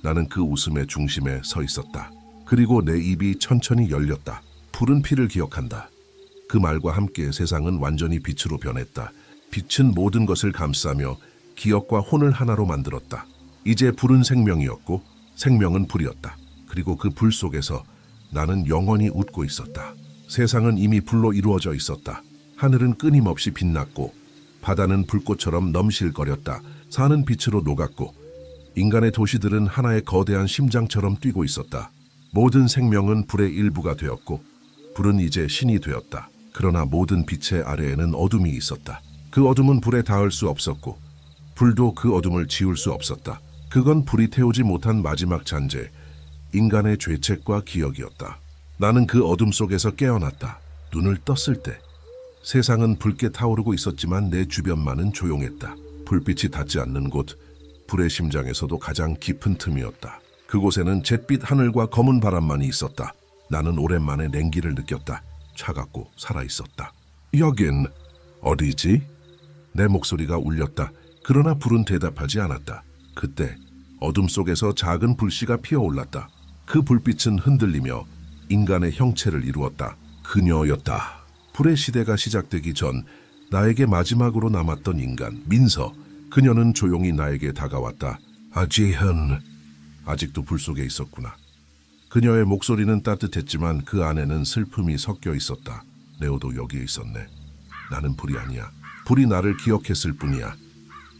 나는 그 웃음의 중심에 서 있었다. 그리고 내 입이 천천히 열렸다. 푸른 피를 기억한다. 그 말과 함께 세상은 완전히 빛으로 변했다. 빛은 모든 것을 감싸며 기억과 혼을 하나로 만들었다. 이제 불은 생명이었고 생명은 불이었다. 그리고 그 불 속에서 나는 영원히 웃고 있었다. 세상은 이미 불로 이루어져 있었다. 하늘은 끊임없이 빛났고 바다는 불꽃처럼 넘실거렸다. 산은 빛으로 녹았고 인간의 도시들은 하나의 거대한 심장처럼 뛰고 있었다. 모든 생명은 불의 일부가 되었고 불은 이제 신이 되었다. 그러나 모든 빛의 아래에는 어둠이 있었다. 그 어둠은 불에 닿을 수 없었고 불도 그 어둠을 지울 수 없었다. 그건 불이 태우지 못한 마지막 잔재, 인간의 죄책과 기억이었다. 나는 그 어둠 속에서 깨어났다. 눈을 떴을 때 세상은 붉게 타오르고 있었지만 내 주변만은 조용했다. 불빛이 닿지 않는 곳, 불의 심장에서도 가장 깊은 틈이었다. 그곳에는 잿빛 하늘과 검은 바람만이 있었다. 나는 오랜만에 냉기를 느꼈다. 차갑고 살아있었다. 여긴 어디지? 내 목소리가 울렸다. 그러나 불은 대답하지 않았다. 그때 어둠 속에서 작은 불씨가 피어올랐다. 그 불빛은 흔들리며 인간의 형체를 이루었다. 그녀였다. 불의 시대가 시작되기 전 나에게 마지막으로 남았던 인간, 민서. 그녀는 조용히 나에게 다가왔다. 아지현. 아직도 불 속에 있었구나. 그녀의 목소리는 따뜻했지만 그 안에는 슬픔이 섞여 있었다. 레오도 여기에 있었네. 나는 불이 아니야. 불이 나를 기억했을 뿐이야.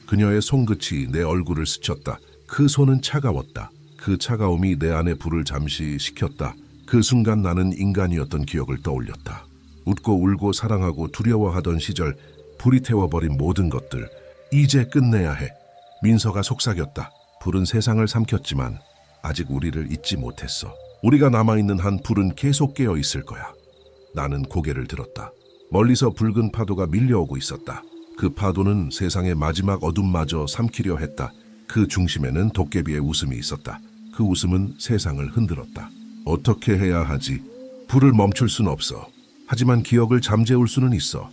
그녀의 손끝이 내 얼굴을 스쳤다. 그 손은 차가웠다. 그 차가움이 내 안에 불을 잠시 식혔다. 그 순간 나는 인간이었던 기억을 떠올렸다. 웃고 울고 사랑하고 두려워하던 시절, 불이 태워버린 모든 것들. 이제 끝내야 해. 민서가 속삭였다. 불은 세상을 삼켰지만 아직 우리를 잊지 못했어. 우리가 남아있는 한 불은 계속 깨어 있을 거야. 나는 고개를 들었다. 멀리서 붉은 파도가 밀려오고 있었다. 그 파도는 세상의 마지막 어둠마저 삼키려 했다. 그 중심에는 도깨비의 웃음이 있었다. 그 웃음은 세상을 흔들었다. 어떻게 해야 하지? 불을 멈출 순 없어. 하지만 기억을 잠재울 수는 있어.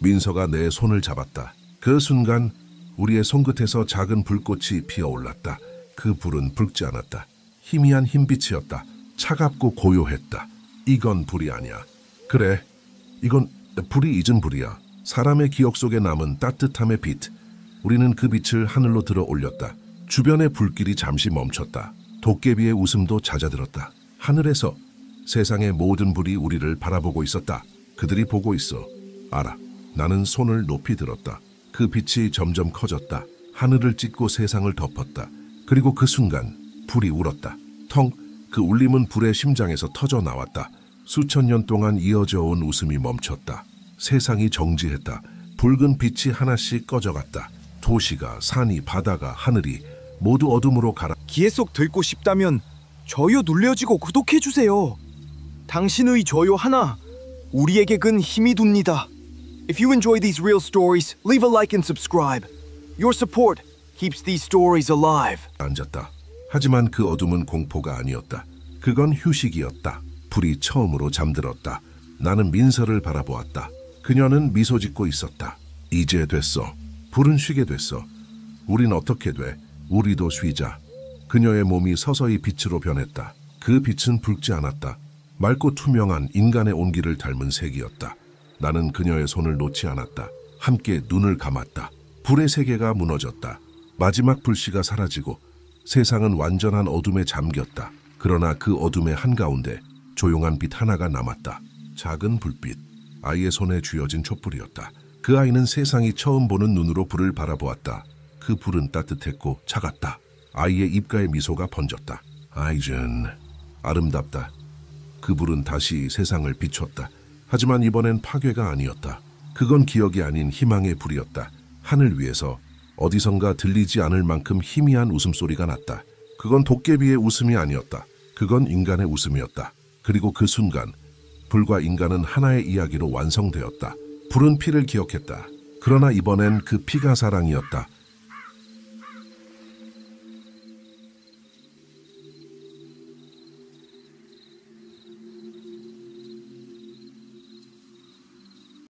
민서가 내 손을 잡았다. 그 순간 우리의 손끝에서 작은 불꽃이 피어올랐다. 그 불은 붉지 않았다. 희미한 흰빛이었다. 차갑고 고요했다. 이건 불이 아니야. 그래, 이건 불이 잊은 불이야. 사람의 기억 속에 남은 따뜻함의 빛. 우리는 그 빛을 하늘로 들어 올렸다. 주변의 불길이 잠시 멈췄다. 도깨비의 웃음도 잦아들었다. 하늘에서 세상의 모든 불이 우리를 바라보고 있었다. 그들이 보고 있어. 알아. 나는 손을 높이 들었다. 그 빛이 점점 커졌다. 하늘을 찢고 세상을 덮었다. 그리고 그 순간 불이 울었다. 텅. 그 울림은 불의 심장에서 터져 나왔다. 수천 년 동안 이어져 온 웃음이 멈췄다. 세상이 정지했다. 붉은 빛이 하나씩 꺼져갔다. 도시가, 산이, 바다가, 하늘이 모두 어둠으로 기회 속 듣고 싶다면 좋아요 눌러주고 구독해주세요. 당신의 좋아요 하나 우리에게 큰 힘이 됩니다. If you enjoy these real stories, leave a like and subscribe. Your support keeps these stories alive. 앉았다. 하지만 그 어둠은 공포가 아니었다. 그건 휴식이었다. 불이 처음으로 잠들었다. 나는 민서를 바라보았다. 그녀는 미소 짓고 있었다. 이제 됐어. 불은 쉬게 됐어. 우린 어떻게 돼? 우리도 쉬자. 그녀의 몸이 서서히 빛으로 변했다. 그 빛은 붉지 않았다. 맑고 투명한 인간의 온기를 닮은 색이었다. 나는 그녀의 손을 놓지 않았다. 함께 눈을 감았다. 불의 세계가 무너졌다. 마지막 불씨가 사라지고 세상은 완전한 어둠에 잠겼다. 그러나 그 어둠의 한가운데 조용한 빛 하나가 남았다. 작은 불빛. 아이의 손에 쥐어진 촛불이었다. 그 아이는 세상이 처음 보는 눈으로 불을 바라보았다. 그 불은 따뜻했고 차갑다. 아이의 입가에 미소가 번졌다. 아이젠, 아름답다. 그 불은 다시 세상을 비췄다. 하지만 이번엔 파괴가 아니었다. 그건 기억이 아닌 희망의 불이었다. 하늘 위에서 어디선가 들리지 않을 만큼 희미한 웃음소리가 났다. 그건 도깨비의 웃음이 아니었다. 그건 인간의 웃음이었다. 그리고 그 순간 불과 인간은 하나의 이야기로 완성되었다. 불은 피를 기억했다. 그러나 이번엔 그 피가 사랑이었다.